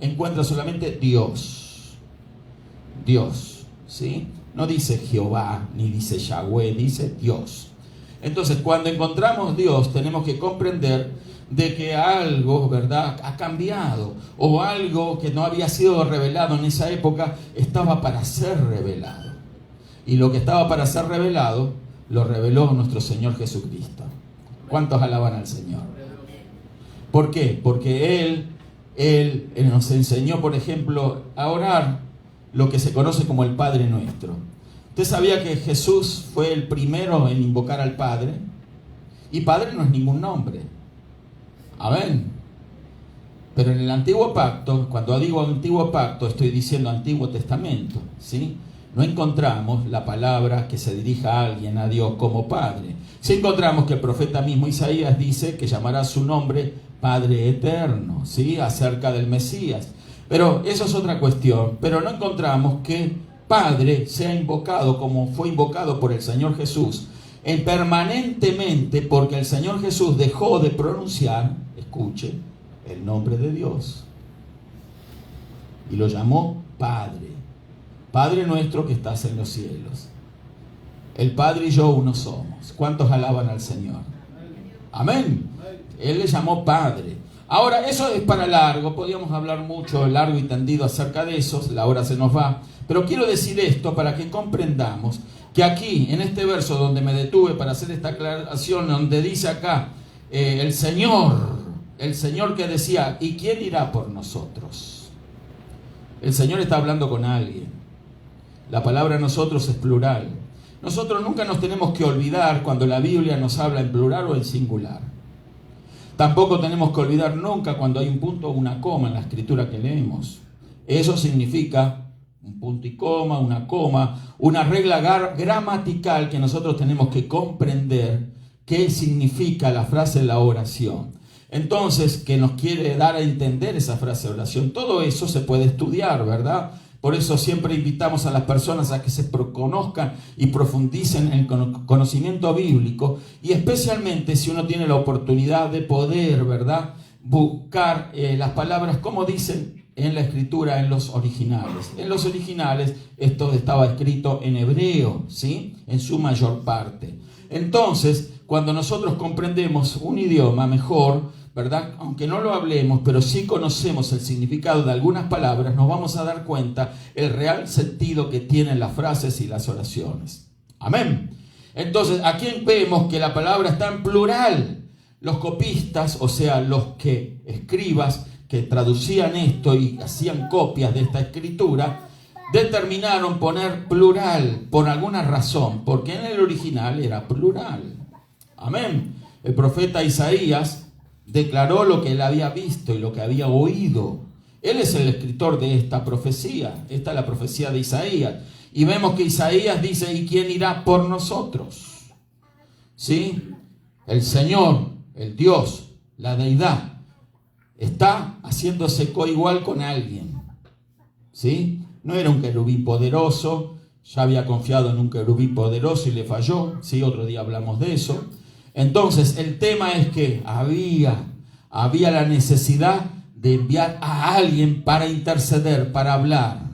encuentra solamente Dios. Dios, ¿sí? No dice Jehová, ni dice Yahweh, dice Dios. Entonces, cuando encontramos Dios, tenemos que comprender de que algo, ¿verdad?, ha cambiado, o algo que no había sido revelado en esa época estaba para ser revelado. Y lo que estaba para ser revelado, lo reveló nuestro Señor Jesucristo. ¿Cuántos alaban al Señor? ¿Por qué? Porque Él nos enseñó, por ejemplo, a orar lo que se conoce como el Padre Nuestro. ¿Usted sabía que Jesús fue el primero en invocar al Padre? Y Padre no es ningún nombre. Amén. Pero en el Antiguo Pacto, cuando digo Antiguo Pacto, estoy diciendo Antiguo Testamento, ¿sí? No encontramos la palabra que se dirija a alguien, a Dios, como Padre. Sí encontramos que el profeta mismo Isaías dice que llamará su nombre Padre Eterno, ¿sí?, acerca del Mesías. Pero eso es otra cuestión. Pero no encontramos que Padre sea invocado como fue invocado por el Señor Jesús, permanentemente, porque el Señor Jesús dejó de pronunciar, escuche, el nombre de Dios. Y lo llamó Padre. Padre nuestro que estás en los cielos. El Padre y yo uno somos. ¿Cuántos alaban al Señor? Amén. Él le llamó Padre. Ahora, eso es para largo. Podríamos hablar mucho, largo y tendido acerca de eso. La hora se nos va. Pero quiero decir esto para que comprendamos que aquí, en este verso donde me detuve para hacer esta aclaración, donde dice acá, el Señor que decía, ¿y quién irá por nosotros? El Señor está hablando con alguien. La palabra nosotros es plural. Nosotros nunca nos tenemos que olvidar cuando la Biblia nos habla en plural o en singular. Tampoco tenemos que olvidar nunca cuando hay un punto o una coma en la escritura que leemos. Eso significa un punto y coma, una regla gramatical que nosotros tenemos que comprender qué significa la frase en la oración. Entonces, ¿qué nos quiere dar a entender esa frase de oración? Todo eso se puede estudiar, ¿verdad? Por eso siempre invitamos a las personas a que se conozcan y profundicen en el conocimiento bíblico, y especialmente si uno tiene la oportunidad de poder, ¿verdad?, buscar las palabras como dicen en la escritura, en los originales. En los originales esto estaba escrito en hebreo, ¿sí?, en su mayor parte. Entonces, cuando nosotros comprendemos un idioma mejor, ¿verdad?, aunque no lo hablemos, pero sí conocemos el significado de algunas palabras, nos vamos a dar cuenta el real sentido que tienen las frases y las oraciones. Amén. Entonces, aquí vemos que la palabra está en plural. Los copistas, o sea, los escribas que traducían esto y hacían copias de esta escritura, determinaron poner plural por alguna razón, porque en el original era plural. Amén. El profeta Isaías declaró lo que él había visto y lo que había oído. Él es el escritor de esta profecía. Esta es la profecía de Isaías. Y vemos que Isaías dice, ¿y quién irá por nosotros? ¿Sí? El Señor, el Dios, la deidad, está haciéndose coigual con alguien. ¿Sí? No era un querubín poderoso. Ya había confiado en un querubín poderoso y le falló. ¿Sí? Otro día hablamos de eso. Entonces, el tema es que había la necesidad de enviar a alguien para interceder, para hablar,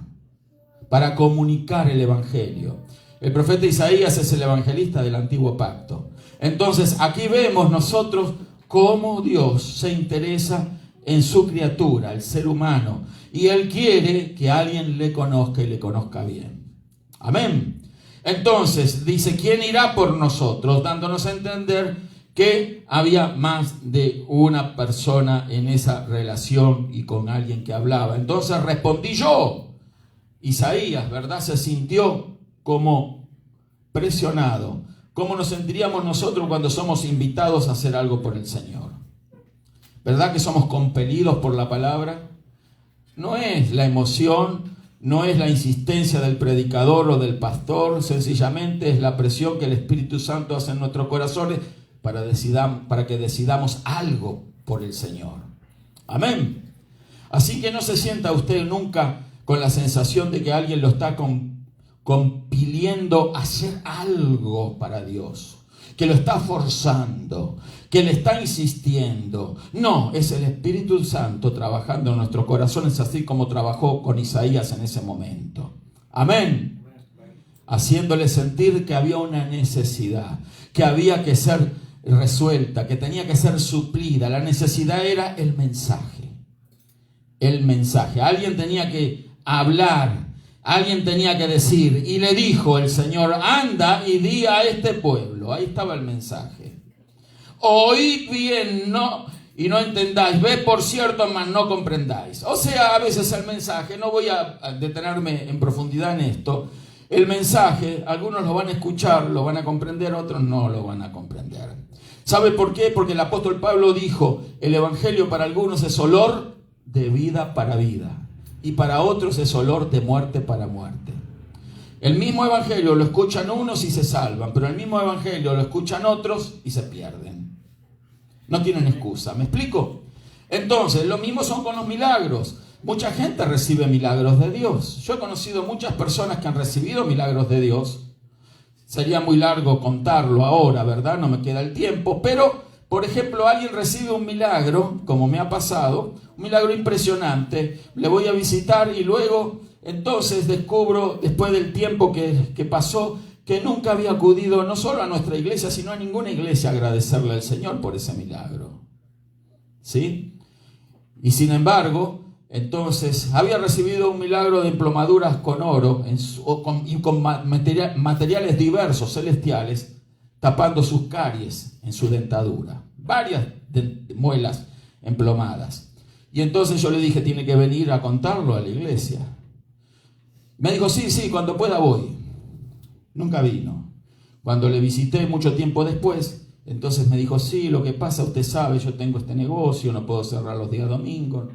para comunicar el Evangelio. El profeta Isaías es el evangelista del Antiguo Pacto. Entonces, aquí vemos nosotros cómo Dios se interesa en su criatura, el ser humano, y Él quiere que alguien le conozca y le conozca bien. Amén. Entonces dice, ¿quién irá por nosotros? Dándonos a entender que había más de una persona en esa relación y con alguien que hablaba. Entonces respondí yo. Isaías, ¿verdad?, se sintió como presionado. ¿Cómo nos sentiríamos nosotros cuando somos invitados a hacer algo por el Señor? ¿Verdad que somos compelidos por la palabra? No es la emoción, no es la insistencia del predicador o del pastor, sencillamente es la presión que el Espíritu Santo hace en nuestros corazones para que decidamos algo por el Señor. Amén. Así que no se sienta usted nunca con la sensación de que alguien lo está compeliendo a hacer algo para Dios, que lo está forzando, que le está insistiendo. No, es el Espíritu Santo trabajando en nuestros corazones, así como trabajó con Isaías en ese momento. Amén. haciéndole sentir que había una necesidad, que había que ser resuelta, que tenía que ser suplida. La necesidad era el mensaje. El mensaje. Alguien tenía que hablar, alguien tenía que decir. Y le dijo el Señor: anda y di a este pueblo. Ahí estaba el mensaje. Oíd bien, no, y no entendáis. Ved por cierto, mas no comprendáis. O sea, a veces el mensaje, no voy a detenerme en profundidad en esto. El mensaje, algunos lo van a escuchar, lo van a comprender, otros no lo van a comprender. ¿Sabe por qué? Porque el apóstol Pablo dijo: el evangelio para algunos es olor de vida para vida, y para otros es olor de muerte para muerte. El mismo evangelio lo escuchan unos y se salvan, pero el mismo evangelio lo escuchan otros y se pierden. No tienen excusa, ¿me explico? Entonces, lo mismo son con los milagros. Mucha gente recibe milagros de Dios. Yo he conocido muchas personas que han recibido milagros de Dios. Sería muy largo contarlo ahora, ¿verdad? No me queda el tiempo. Pero, por ejemplo, alguien recibe un milagro, como me ha pasado, un milagro impresionante. Le voy a visitar y luego, entonces, descubro, después del tiempo que pasó, que nunca había acudido no solo a nuestra iglesia, sino a ninguna iglesia a agradecerle al Señor por ese milagro. ¿Sí? Y sin embargo, entonces, había recibido un milagro de emplomaduras con oro y con materiales diversos, celestiales, tapando sus caries en su dentadura. Varias muelas emplomadas. Y entonces yo le dije: tiene que venir a contarlo a la iglesia. Me dijo: sí, cuando pueda voy. Nunca vino. Cuando le visité mucho tiempo después, entonces me dijo: sí, lo que pasa, usted sabe, yo tengo este negocio, no puedo cerrar los días domingos.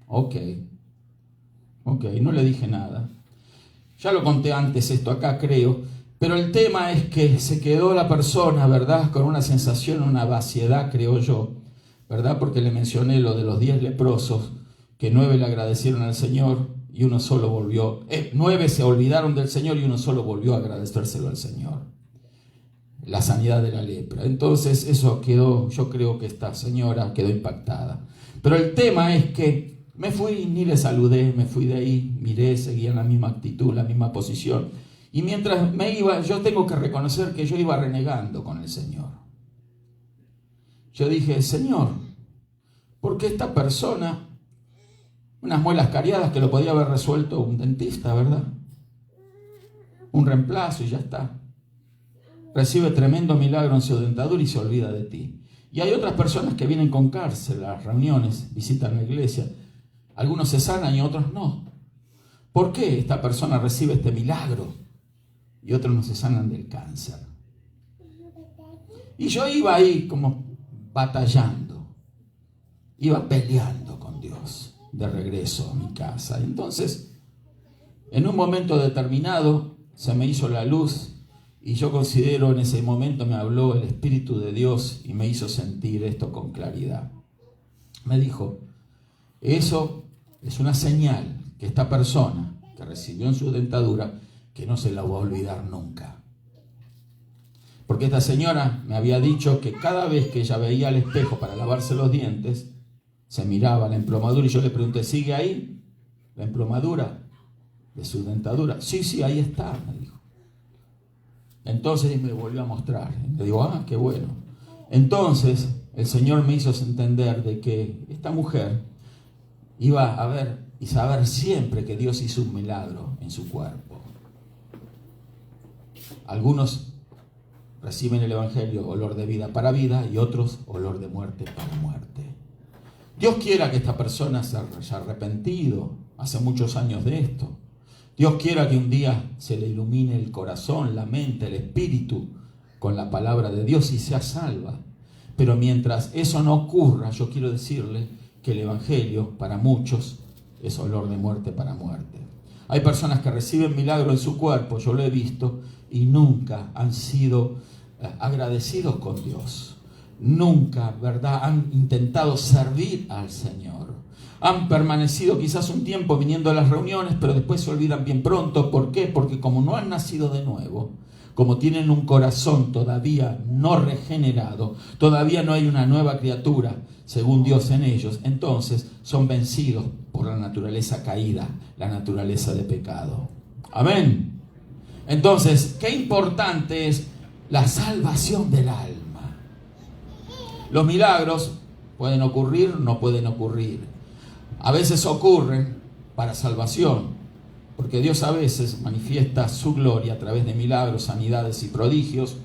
Ok, no le dije nada. Ya lo conté antes esto acá, creo, pero el tema es que se quedó la persona, ¿verdad?, con una sensación, una vaciedad, creo yo, ¿verdad?, porque le mencioné lo de los 10 leprosos, que 9 le agradecieron al Señor y uno solo volvió, 9 se olvidaron del Señor y uno solo volvió a agradecérselo al Señor. La sanidad de la lepra. Entonces eso quedó, yo creo que esta señora quedó impactada. Pero el tema es que me fui, ni le saludé, me fui de ahí, miré, seguía en la misma actitud, la misma posición. Y mientras me iba, yo tengo que reconocer que yo iba renegando con el Señor. Yo dije: Señor, ¿por qué esta persona, unas muelas cariadas que lo podía haber resuelto un dentista, ¿verdad? Un reemplazo y ya está. Recibe tremendo milagro en su dentadura y se olvida de ti. Y hay otras personas que vienen con cárcel a las reuniones, visitan la iglesia. Algunos se sanan y otros no. ¿Por qué esta persona recibe este milagro y otros no se sanan del cáncer? Y yo iba ahí como batallando, iba peleando con Dios de regreso a mi casa. Entonces, en un momento determinado se me hizo la luz y yo considero, en ese momento me habló el Espíritu de Dios y me hizo sentir esto con claridad. Me dijo: eso es una señal que esta persona que recibió en su dentadura, que no se la va a olvidar nunca. Porque esta señora me había dicho que cada vez que ella veía al espejo para lavarse los dientes, se miraba la emplomadura y yo le pregunté: ¿sigue ahí la emplomadura de su dentadura? Sí, ahí está, me dijo. Entonces me volvió a mostrar. Le digo: qué bueno. Entonces el Señor me hizo entender de que esta mujer iba a ver y saber siempre que Dios hizo un milagro en su cuerpo. Algunos reciben el evangelio olor de vida para vida y otros olor de muerte para muerte. Dios quiera que esta persona se haya arrepentido hace muchos años de esto. Dios quiera que un día se le ilumine el corazón, la mente, el espíritu con la palabra de Dios y sea salva. Pero mientras eso no ocurra, yo quiero decirle que el evangelio para muchos es olor de muerte para muerte. Hay personas que reciben milagro en su cuerpo, yo lo he visto, y nunca han sido agradecidos con Dios. Nunca, ¿verdad?, han intentado servir al Señor. Han permanecido quizás un tiempo viniendo a las reuniones, pero después se olvidan bien pronto. ¿Por qué? Porque como no han nacido de nuevo, como tienen un corazón todavía no regenerado, todavía no hay una nueva criatura, según Dios en ellos, entonces son vencidos por la naturaleza caída, la naturaleza de pecado. Amén. Entonces, qué importante es la salvación del alma. Los milagros pueden ocurrir, no pueden ocurrir. A veces ocurren para salvación, porque Dios a veces manifiesta su gloria a través de milagros, sanidades y prodigios,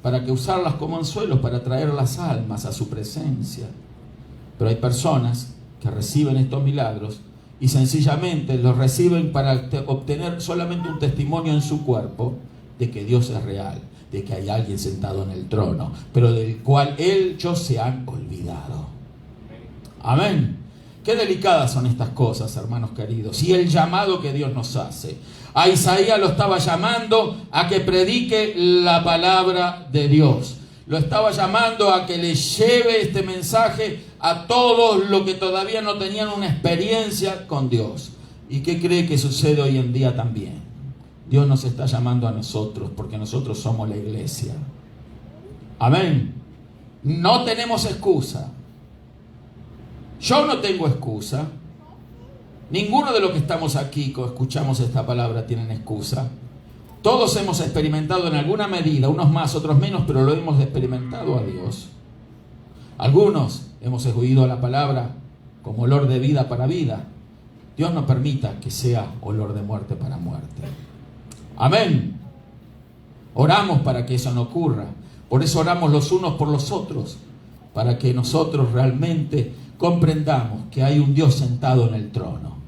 para que usarlas como anzuelos para traer las almas a su presencia. Pero hay personas que reciben estos milagros y sencillamente los reciben para obtener solamente un testimonio en su cuerpo de que Dios es real, de que hay alguien sentado en el trono, pero del cual ellos se han olvidado. Amén. Qué delicadas son estas cosas, hermanos queridos, y el llamado que Dios nos hace. A Isaías lo estaba llamando a que predique la palabra de Dios. Lo estaba llamando a que le lleve este mensaje a todos los que todavía no tenían una experiencia con Dios. ¿Y qué cree que sucede hoy en día también? Dios nos está llamando a nosotros porque nosotros somos la iglesia. Amén. No tenemos excusa. Yo no tengo excusa. Ninguno de los que estamos aquí, que escuchamos esta palabra, tienen excusa. Todos hemos experimentado en alguna medida, unos más, otros menos, pero lo hemos experimentado a Dios. Algunos hemos oído la palabra como olor de vida para vida. Dios no permita que sea olor de muerte para muerte. Amén. Oramos para que eso no ocurra. Por eso oramos los unos por los otros, para que nosotros realmente comprendamos que hay un Dios sentado en el trono.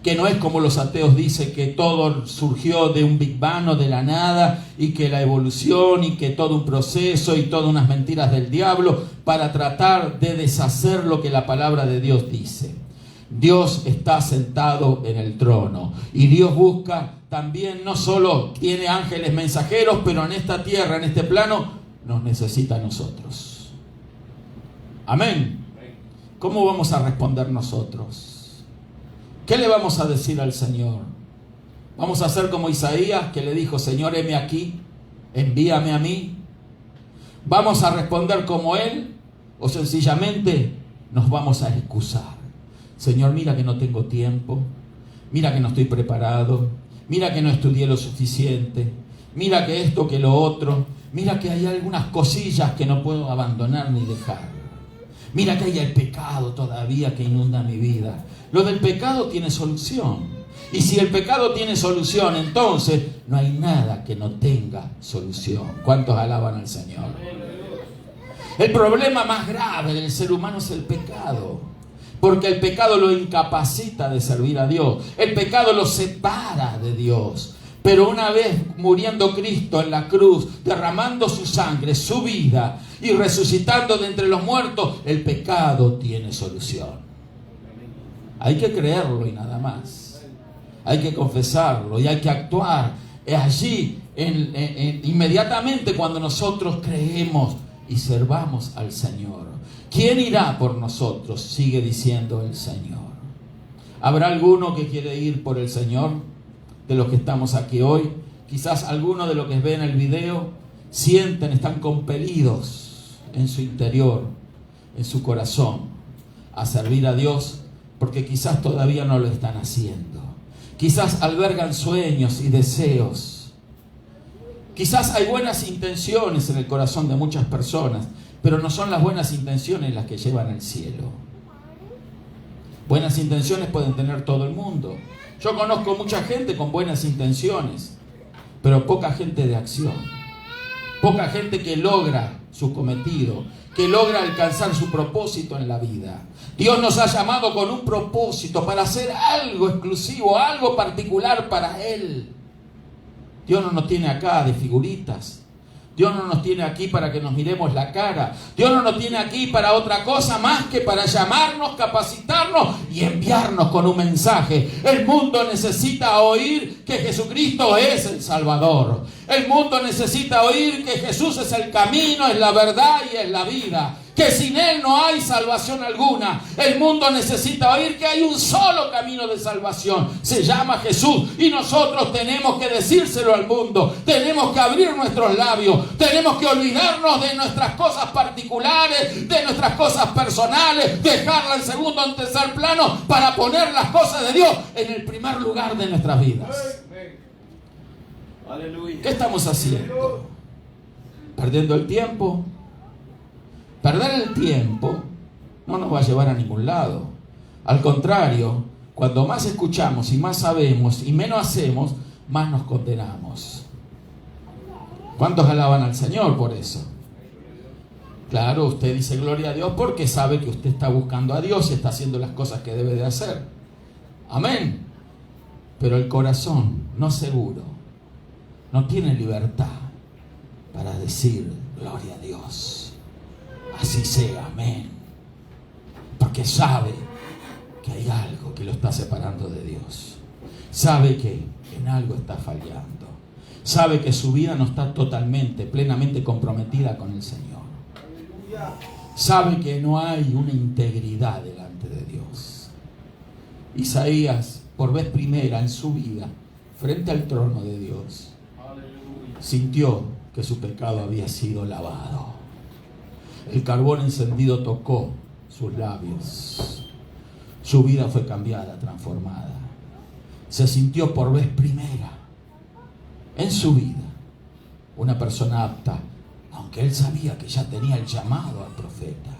Que no es como los ateos dicen, que todo surgió de un Big Bang o de la nada, y que la evolución y que todo un proceso y todas unas mentiras del diablo para tratar de deshacer lo que la palabra de Dios dice. Dios está sentado en el trono y Dios busca también, no solo tiene ángeles mensajeros, pero en esta tierra, en este plano, nos necesita a nosotros. Amén. ¿Cómo vamos a responder nosotros? ¿Qué le vamos a decir al Señor? ¿Vamos a hacer como Isaías, que le dijo: Señor, heme aquí, envíame a mí? ¿Vamos a responder como Él? ¿O sencillamente nos vamos a excusar? Señor, mira que no tengo tiempo, mira que no estoy preparado, mira que no estudié lo suficiente, mira que esto, que lo otro, mira que hay algunas cosillas que no puedo abandonar ni dejar. Mira que hay el pecado todavía que inunda mi vida. Lo del pecado tiene solución. Y si el pecado tiene solución, entonces no hay nada que no tenga solución. ¿Cuántos alaban al Señor? El problema más grave del ser humano es el pecado. Porque el pecado lo incapacita de servir a Dios. El pecado lo separa de Dios. Pero una vez muriendo Cristo en la cruz, derramando su sangre, su vida y resucitando de entre los muertos, el pecado tiene solución. Hay que creerlo y nada más. Hay que confesarlo y hay que actuar allí inmediatamente cuando nosotros creemos y servamos al Señor. ¿Quién irá por nosotros?, sigue diciendo el Señor. ¿Habrá alguno que quiere ir por el Señor? De los que estamos aquí hoy, quizás algunos de los que ven el video sienten, están compelidos en su interior, en su corazón, a servir a Dios, porque quizás todavía no lo están haciendo. Quizás albergan sueños y deseos. Quizás hay buenas intenciones en el corazón de muchas personas, pero no son las buenas intenciones las que llevan al cielo. Buenas intenciones pueden tener todo el mundo. Yo conozco mucha gente con buenas intenciones, pero poca gente de acción. Poca gente que logra su cometido, que logra alcanzar su propósito en la vida. Dios nos ha llamado con un propósito para hacer algo exclusivo, algo particular para Él. Dios no nos tiene acá de figuritas. Dios no nos tiene aquí para que nos miremos la cara. Dios no nos tiene aquí para otra cosa más que para llamarnos, capacitarnos y enviarnos con un mensaje. El mundo necesita oír que Jesucristo es el Salvador. El mundo necesita oír que Jesús es el camino, es la verdad y es la vida. Que sin Él no hay salvación alguna. El mundo necesita oír que hay un solo camino de salvación. Se llama Jesús. Y nosotros tenemos que decírselo al mundo. Tenemos que abrir nuestros labios. Tenemos que olvidarnos de nuestras cosas particulares, de nuestras cosas personales, dejarla en segundo o en tercer plano para poner las cosas de Dios en el primer lugar de nuestras vidas. ¿Qué estamos haciendo? ¿Perdiendo el tiempo? Perder el tiempo no nos va a llevar a ningún lado. Al contrario, cuando más escuchamos y más sabemos y menos hacemos, más nos condenamos. ¿Cuántos alaban al Señor por eso? Claro, usted dice gloria a Dios porque sabe que usted está buscando a Dios y está haciendo las cosas que debe de hacer. Amén. Pero el corazón no seguro, no tiene libertad para decir gloria a Dios. Así sea, amén. Porque sabe que hay algo que lo está separando de Dios. Sabe que en algo está fallando. Sabe que su vida no está totalmente, plenamente comprometida con el Señor. Sabe que no hay una integridad delante de Dios. Isaías, por vez primera en su vida, frente al trono de Dios, sintió que su pecado había sido lavado. El carbón encendido tocó sus labios. Su vida fue cambiada, transformada. Se sintió por vez primera en su vida una persona apta, aunque él sabía que ya tenía el llamado al profeta.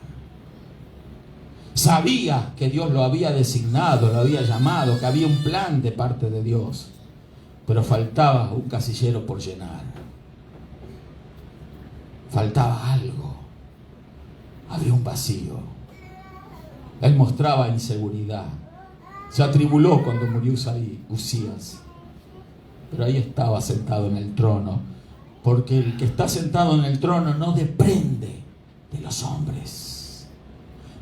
Sabía que Dios lo había designado, lo había llamado, que había un plan de parte de Dios, pero faltaba un casillero por llenar. Faltaba algo. Había un vacío. Él mostraba inseguridad. Se atribuló cuando murió Usías. Pero ahí estaba sentado en el trono. Porque el que está sentado en el trono no depende de los hombres.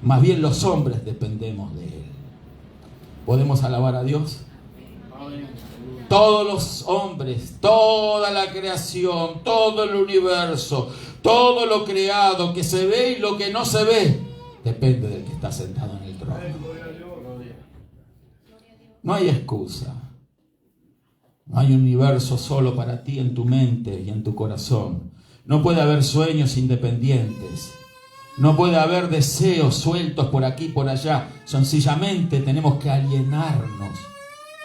Más bien los hombres dependemos de Él. ¿Podemos alabar a Dios? Todos los hombres, toda la creación, todo el universo, todo lo creado que se ve y lo que no se ve, depende del que está sentado en el trono. No hay excusa. No hay un universo solo para ti en tu mente y en tu corazón. No puede haber sueños independientes. No puede haber deseos sueltos por aquí y por allá. Sencillamente tenemos que alienarnos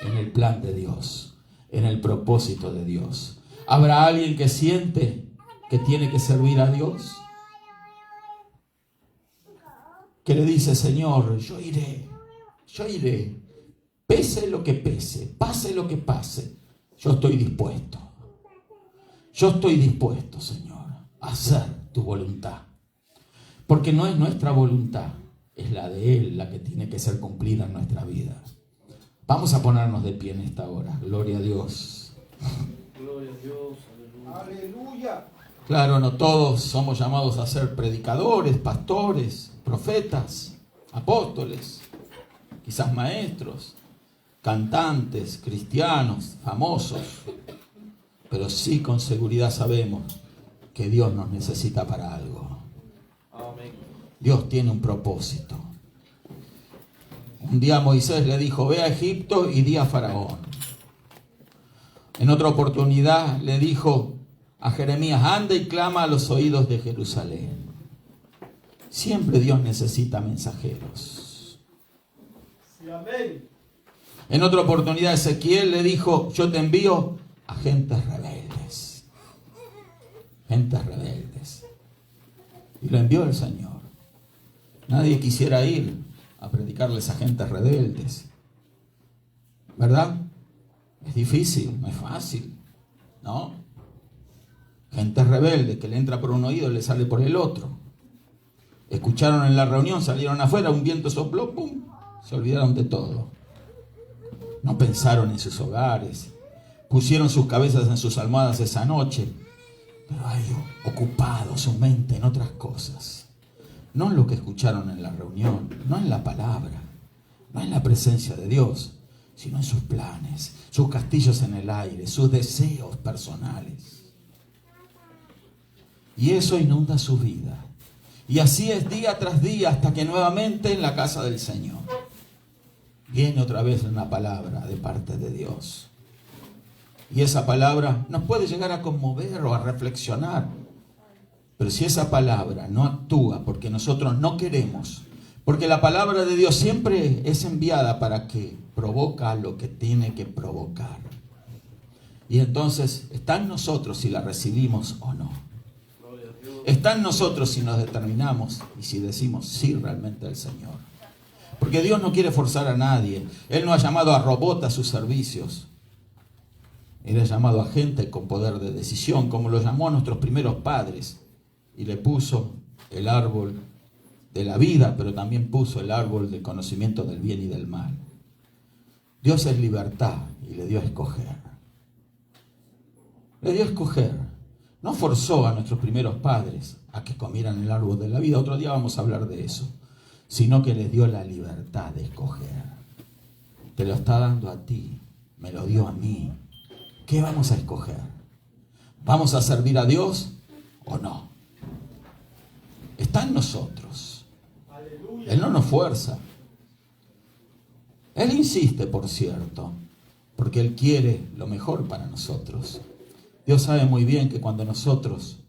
en el plan de Dios, en el propósito de Dios. ¿Habrá alguien que siente que tiene que servir a Dios? Que le dice, Señor, yo iré, pese lo que pese, pase lo que pase, yo estoy dispuesto. Yo estoy dispuesto, Señor, a hacer tu voluntad. Porque no es nuestra voluntad, es la de Él la que tiene que ser cumplida en nuestra vida. Vamos a ponernos de pie en esta hora. Gloria a Dios. Gloria a Dios. Aleluya. Claro, no todos somos llamados a ser predicadores, pastores, profetas, apóstoles, quizás maestros, cantantes, cristianos, famosos. Pero sí con seguridad sabemos que Dios nos necesita para algo. Amén. Dios tiene un propósito. Un día Moisés le dijo, ve a Egipto y di a Faraón. En otra oportunidad le dijo a Jeremías, anda y clama a los oídos de Jerusalén. Siempre Dios necesita mensajeros. Sí, amén. En otra oportunidad Ezequiel le dijo, yo te envío a gentes rebeldes. Gentes rebeldes. Y lo envió el Señor. Nadie quisiera ir a predicarles a gentes rebeldes. ¿Verdad? Es difícil, no es fácil, ¿no? Gente rebelde que le entra por un oído y le sale por el otro. Escucharon en la reunión, salieron afuera, un viento sopló, ¡pum! Se olvidaron de todo. No pensaron en sus hogares. Pusieron sus cabezas en sus almohadas esa noche. Pero hay ocupado su mente en otras cosas. No en lo que escucharon en la reunión, no en la palabra, no en la presencia de Dios, sino en sus planes, sus castillos en el aire, sus deseos personales. Y eso inunda su vida. Y así es día tras día hasta que nuevamente en la casa del Señor viene otra vez una palabra de parte de Dios. Y esa palabra nos puede llegar a conmover o a reflexionar. Pero si esa palabra no actúa porque nosotros no queremos, porque la palabra de Dios siempre es enviada para que provoca lo que tiene que provocar. Y entonces está en nosotros si la recibimos o no. Está en nosotros si nos determinamos y si decimos sí realmente al Señor. Porque Dios no quiere forzar a nadie. Él no ha llamado a robots a sus servicios. Él ha llamado a gente con poder de decisión, como lo llamó a nuestros primeros padres. Y le puso el árbol de la vida, pero también puso el árbol del conocimiento del bien y del mal. Dios es libertad y le dio a escoger. Le dio a escoger. No forzó a nuestros primeros padres a que comieran el árbol de la vida. Otro día vamos a hablar de eso. Sino que les dio la libertad de escoger. Te lo está dando a ti. Me lo dio a mí. ¿Qué vamos a escoger? ¿Vamos a servir a Dios o no? Está en nosotros. Él no nos fuerza. Él insiste, por cierto, porque Él quiere lo mejor para nosotros. Dios sabe muy bien que cuando nosotros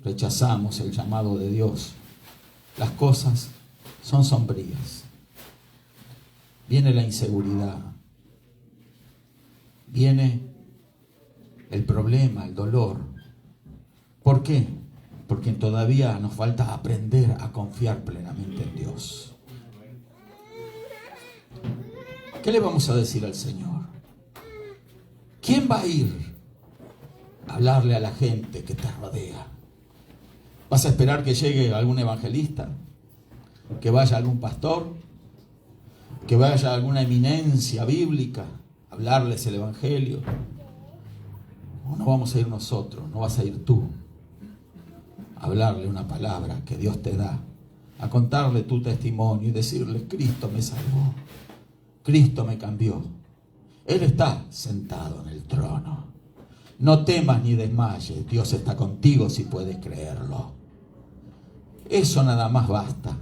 rechazamos el llamado de Dios, las cosas son sombrías. Viene la inseguridad. Viene el problema, el dolor. ¿Por qué? Porque todavía nos falta aprender a confiar plenamente en Dios. ¿Qué le vamos a decir al Señor? ¿Quién va a ir a hablarle a la gente que te rodea? ¿Vas a esperar que llegue algún evangelista? ¿Que vaya algún pastor? ¿Que vaya alguna eminencia bíblica a hablarles el evangelio? ¿O no vamos a ir nosotros? ¿No vas a ir tú a hablarle una palabra que Dios te da? A contarle tu testimonio y decirle: Cristo me salvó, Cristo me cambió, Él está sentado en el trono. No temas ni desmayes, Dios está contigo si puedes creerlo. Eso nada más basta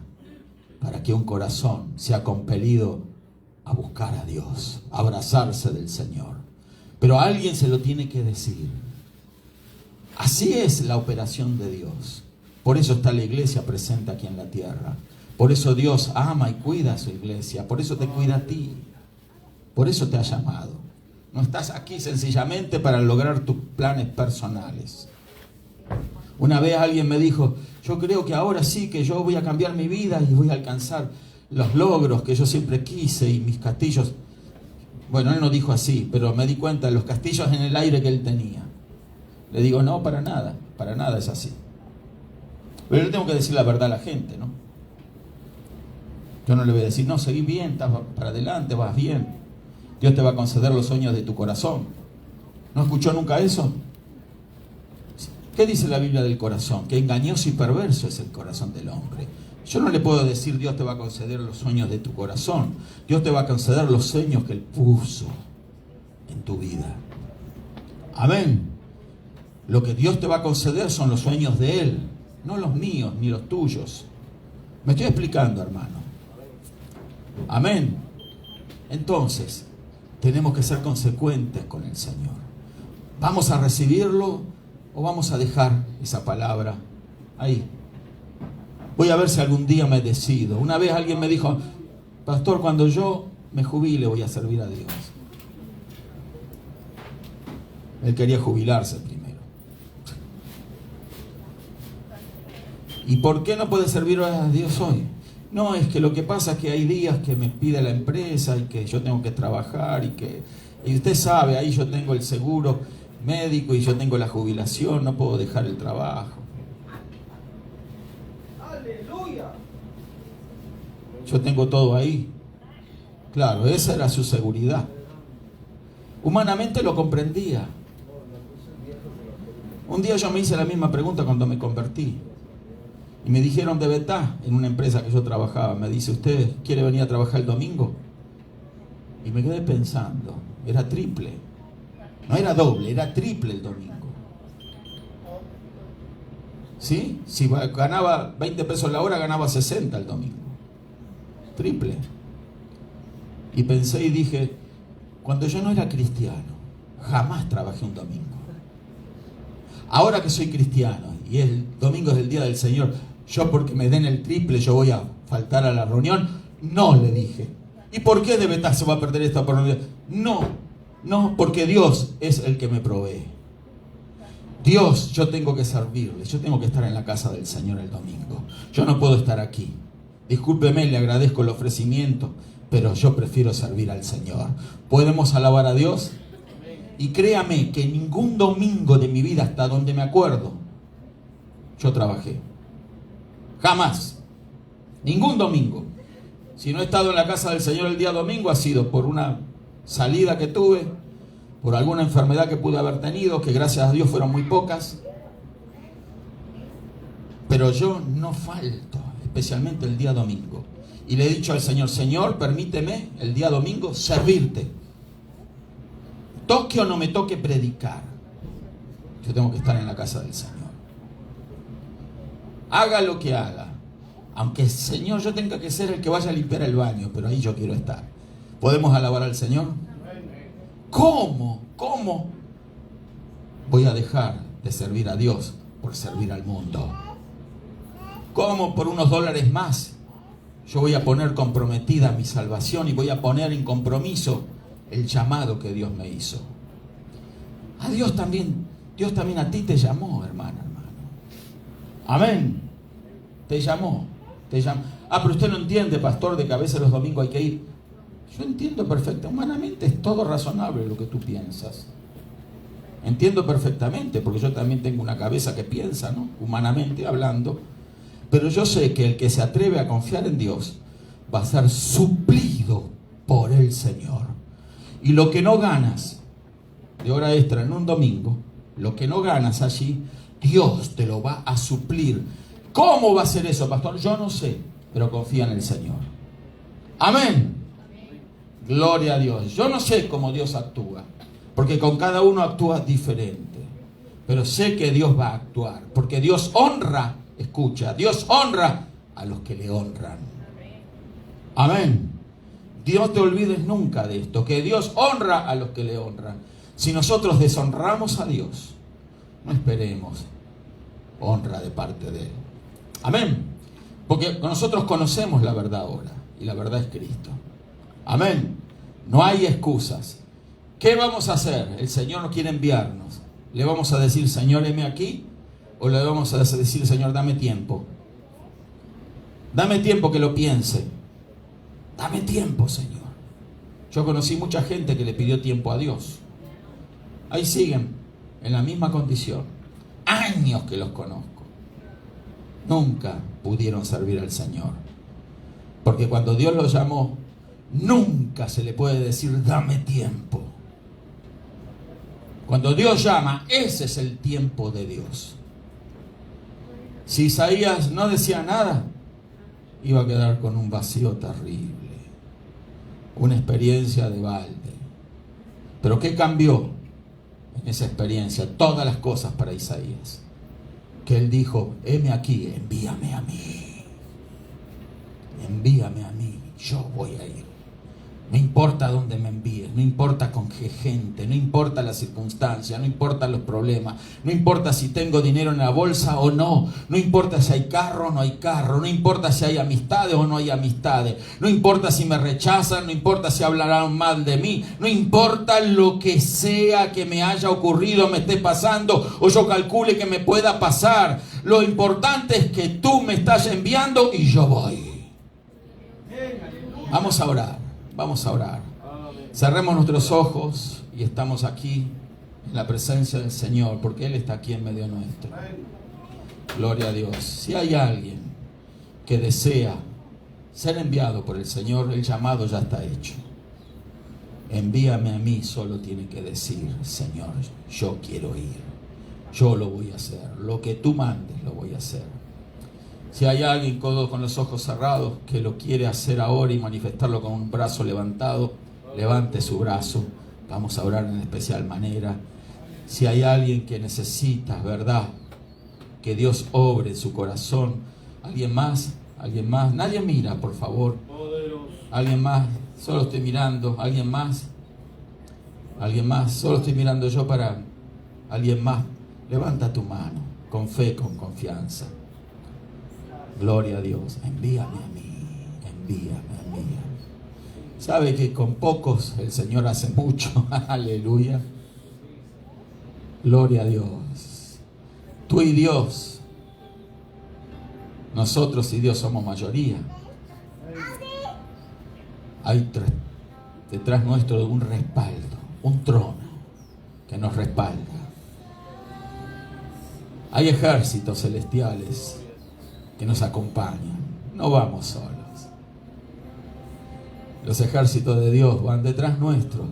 para que un corazón sea compelido a buscar a Dios, a abrazarse del Señor. Pero alguien se lo tiene que decir. Así es la operación de Dios. Por eso está la iglesia presente aquí en la tierra. Por eso Dios ama y cuida a su iglesia. Por eso te cuida a ti. Por eso te ha llamado. No estás aquí sencillamente para lograr tus planes personales. Una vez alguien me dijo: yo creo que ahora sí que yo voy a cambiar mi vida y voy a alcanzar los logros que yo siempre quise y mis castillos. Bueno, él no dijo así, pero me di cuenta de los castillos en el aire que él tenía. Le digo: no, para nada es así. Pero yo tengo que decir la verdad a la gente, ¿no? Yo no le voy a decir: no, seguí bien, estás para adelante, vas bien. Dios te va a conceder los sueños de tu corazón. ¿No escuchó nunca eso? ¿Qué dice la Biblia del corazón? Que engañoso y perverso es el corazón del hombre. Yo no le puedo decir: Dios te va a conceder los sueños de tu corazón. Dios te va a conceder los sueños que Él puso en tu vida. Amén. Lo que Dios te va a conceder son los sueños de Él, no los míos ni los tuyos. ¿Me estoy explicando, hermano? Amén. Entonces, tenemos que ser consecuentes con el Señor. ¿Vamos a recibirlo o vamos a dejar esa palabra ahí? Voy a ver si algún día me decido. Una vez alguien me dijo: pastor, cuando yo me jubile voy a servir a Dios. Él quería jubilarse primero. ¿Y por qué no puede servir a Dios hoy? No, es que lo que pasa es que hay días que me pide la empresa y que yo tengo que trabajar y usted sabe, ahí yo tengo el seguro médico y yo tengo la jubilación, no puedo dejar el trabajo. Aleluya. Yo tengo todo ahí. Claro, esa era su seguridad. Humanamente lo comprendía. Un día yo me hice la misma pregunta cuando me convertí. Y me dijeron de Betá, en una empresa que yo trabajaba, me dice: ¿usted quiere venir a trabajar el domingo? Y me quedé pensando, era triple. No era doble, era triple el domingo. ¿Sí? Si ganaba 20 pesos la hora, ganaba 60 el domingo. Triple. Y pensé y dije: cuando yo no era cristiano, jamás trabajé un domingo. Ahora que soy cristiano y el domingo es el día del Señor, yo porque me den el triple yo voy a faltar a la reunión. No, le dije. ¿Y por qué de Betá se va a perder esta oportunidad? No, No, porque Dios es el que me provee. Dios, yo tengo que servirle, yo tengo que estar en la casa del Señor el domingo. Yo no puedo estar aquí. Discúlpeme, le agradezco el ofrecimiento, pero yo prefiero servir al Señor. ¿Podemos alabar a Dios? Y créame que ningún domingo de mi vida, hasta donde me acuerdo, yo trabajé. Jamás. Ningún domingo. Si no he estado en la casa del Señor el día domingo, ha sido por una salida que tuve, por alguna enfermedad que pude haber tenido, que gracias a Dios fueron muy pocas. Pero yo no falto, especialmente el día domingo. Y le he dicho al Señor, Señor, permíteme el día domingo servirte. Toque o no me toque predicar, yo tengo que estar en la casa del Señor. Haga lo que haga. Aunque, Señor, yo tenga que ser el que vaya a limpiar el baño, pero ahí yo quiero estar. ¿Podemos alabar al Señor? ¿Cómo voy a dejar de servir a Dios por servir al mundo? ¿Cómo por unos dólares más yo voy a poner comprometida mi salvación y voy a poner en compromiso el llamado que Dios me hizo? A Dios también a ti te llamó, hermano. Amén. Te llamó. Pero usted no entiende, pastor, de que a veces los domingos hay que ir. Yo entiendo perfectamente. Humanamente es todo razonable lo que tú piensas. Entiendo perfectamente, porque yo también tengo una cabeza que piensa, ¿no? Humanamente hablando. Pero yo sé que el que se atreve a confiar en Dios va a ser suplido por el Señor. Y lo que no ganas de hora extra en un domingo, lo que no ganas allí, Dios te lo va a suplir. ¿Cómo va a ser eso, pastor? Yo no sé, pero confía en el Señor. Amén. Gloria a Dios. Yo no sé cómo Dios actúa, porque con cada uno actúa diferente. Pero sé que Dios va a actuar, porque Dios honra, escucha, Dios honra a los que le honran. Amén. Dios, no te olvides nunca de esto, que Dios honra a los que le honran. Si nosotros deshonramos a Dios, no esperemos honra de parte de Él. Amén. Porque nosotros conocemos la verdad ahora, y la verdad es Cristo. Amén. No hay excusas. ¿Qué vamos a hacer? El Señor no quiere enviarnos. ¿Le vamos a decir, Señor, heme aquí? ¿O le vamos a decir, Señor, dame tiempo? Dame tiempo que lo piense. Dame tiempo, Señor. Yo conocí mucha gente que le pidió tiempo a Dios. Ahí siguen, en la misma condición. Años que los conozco. Nunca pudieron servir al Señor. Porque cuando Dios los llamó, nunca se le puede decir, dame tiempo. Cuando Dios llama, ese es el tiempo de Dios. Si Isaías no decía nada, iba a quedar con un vacío terrible. Una experiencia de balde. Pero ¿qué cambió en esa experiencia? Todas las cosas para Isaías. Que él dijo, heme aquí, envíame a mí. Envíame a mí, yo voy a ir. No importa dónde me envíes, no importa con qué gente, no importa la circunstancia, no importa los problemas, no importa si tengo dinero en la bolsa o no, no importa si hay carro o no hay carro, no importa si hay amistades o no hay amistades, no importa si me rechazan, no importa si hablarán mal de mí, no importa lo que sea que me haya ocurrido, me esté pasando o yo calcule que me pueda pasar. Lo importante es que tú me estás enviando y yo voy. Vamos a orar. Vamos a orar. Cerremos nuestros ojos y estamos aquí en la presencia del Señor, porque Él está aquí en medio nuestro. Gloria a Dios. Si hay alguien que desea ser enviado por el Señor, el llamado ya está hecho. Envíame a mí, solo tiene que decir, Señor, yo quiero ir. Yo lo voy a hacer. Lo que tú mandes lo voy a hacer. Si hay alguien con los ojos cerrados que lo quiere hacer ahora y manifestarlo con un brazo levantado, levante su brazo. Vamos a orar en especial manera. Si hay alguien que necesita, ¿verdad?, que Dios obre en su corazón. ¿Alguien más? ¿Alguien más? Nadie mira, por favor. ¿Alguien más? Solo estoy mirando. ¿Alguien más? ¿Alguien más? Solo estoy mirando yo para... ¿Alguien más? Levanta tu mano, con fe, con confianza. Gloria a Dios. Envíame a mí. Envíame a mí. Sabe que con pocos el Señor hace mucho. Aleluya. Gloria a Dios. Tú y Dios. Nosotros y Dios somos mayoría. Hay detrás nuestro un respaldo, un trono que nos respalda. Hay ejércitos celestiales que nos acompañan. No vamos solos. Los ejércitos de Dios van detrás nuestro,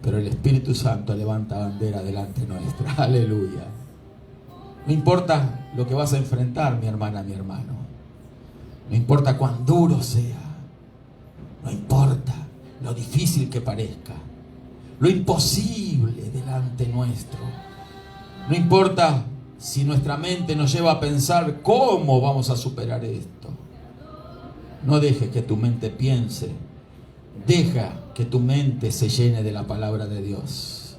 pero el Espíritu Santo levanta bandera delante nuestra. Aleluya. No importa lo que vas a enfrentar, mi hermana, mi hermano. No importa cuán duro sea. No importa lo difícil que parezca. Lo imposible delante nuestro. No importa si nuestra mente nos lleva a pensar cómo vamos a superar esto. No dejes que tu mente piense. Deja que tu mente se llene de la palabra de Dios.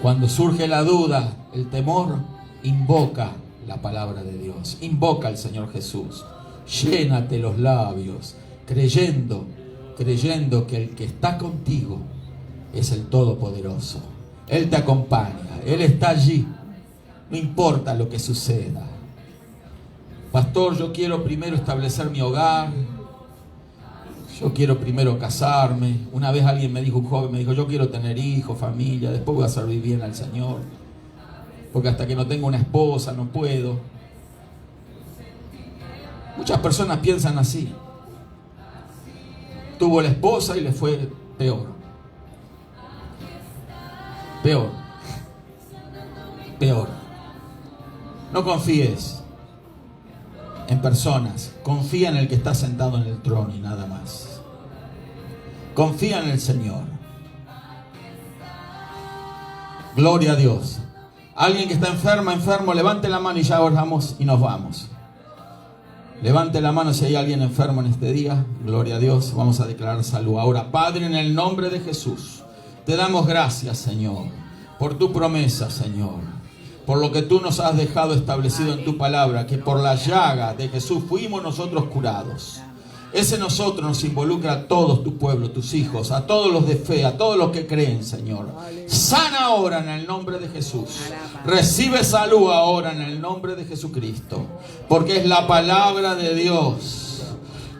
Cuando surge la duda, el temor, invoca la palabra de Dios. Invoca al Señor Jesús. Llénate los labios, creyendo que el que está contigo es el Todopoderoso. Él te acompaña, Él está allí. No importa lo que suceda. Pastor, yo quiero primero establecer mi hogar. Yo quiero primero casarme. Una vez alguien me dijo, un joven me dijo, yo quiero tener hijos, familia, después voy a servir bien al Señor. Porque hasta que no tengo una esposa no puedo. Muchas personas piensan así. Tuvo la esposa y le fue peor. Peor. No confíes en personas. Confía en el que está sentado en el trono y nada más. Confía en el Señor. Gloria a Dios. Alguien que está enfermo, levante la mano y ya oramos y nos vamos. Levante la mano si hay alguien enfermo en este día. Gloria a Dios. Vamos a declarar salud. Ahora, Padre, en el nombre de Jesús, te damos gracias, Señor, por tu promesa, Señor. Por lo que tú nos has dejado establecido en tu palabra, que por la llaga de Jesús fuimos nosotros curados. Ese nosotros nos involucra a todos tu pueblo, tus hijos, a todos los de fe, a todos los que creen, Señor. Sana ahora en el nombre de Jesús. Recibe salud ahora en el nombre de Jesucristo. Porque es la palabra de Dios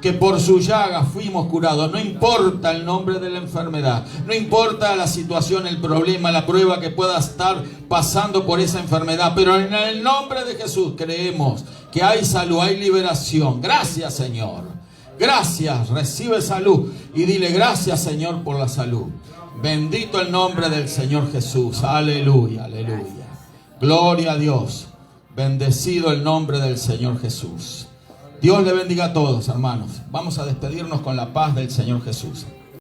que por su llaga fuimos curados. No importa el nombre de la enfermedad, no importa la situación, el problema, la prueba que pueda estar pasando por esa enfermedad, pero en el nombre de Jesús creemos que hay salud, hay liberación. Gracias, Señor. Gracias. Recibe salud y dile gracias, Señor, por la salud. Bendito el nombre del Señor Jesús. Aleluya, aleluya. Gloria a Dios. Bendecido el nombre del Señor Jesús. Dios le bendiga a todos, hermanos. Vamos a despedirnos con la paz del Señor Jesús.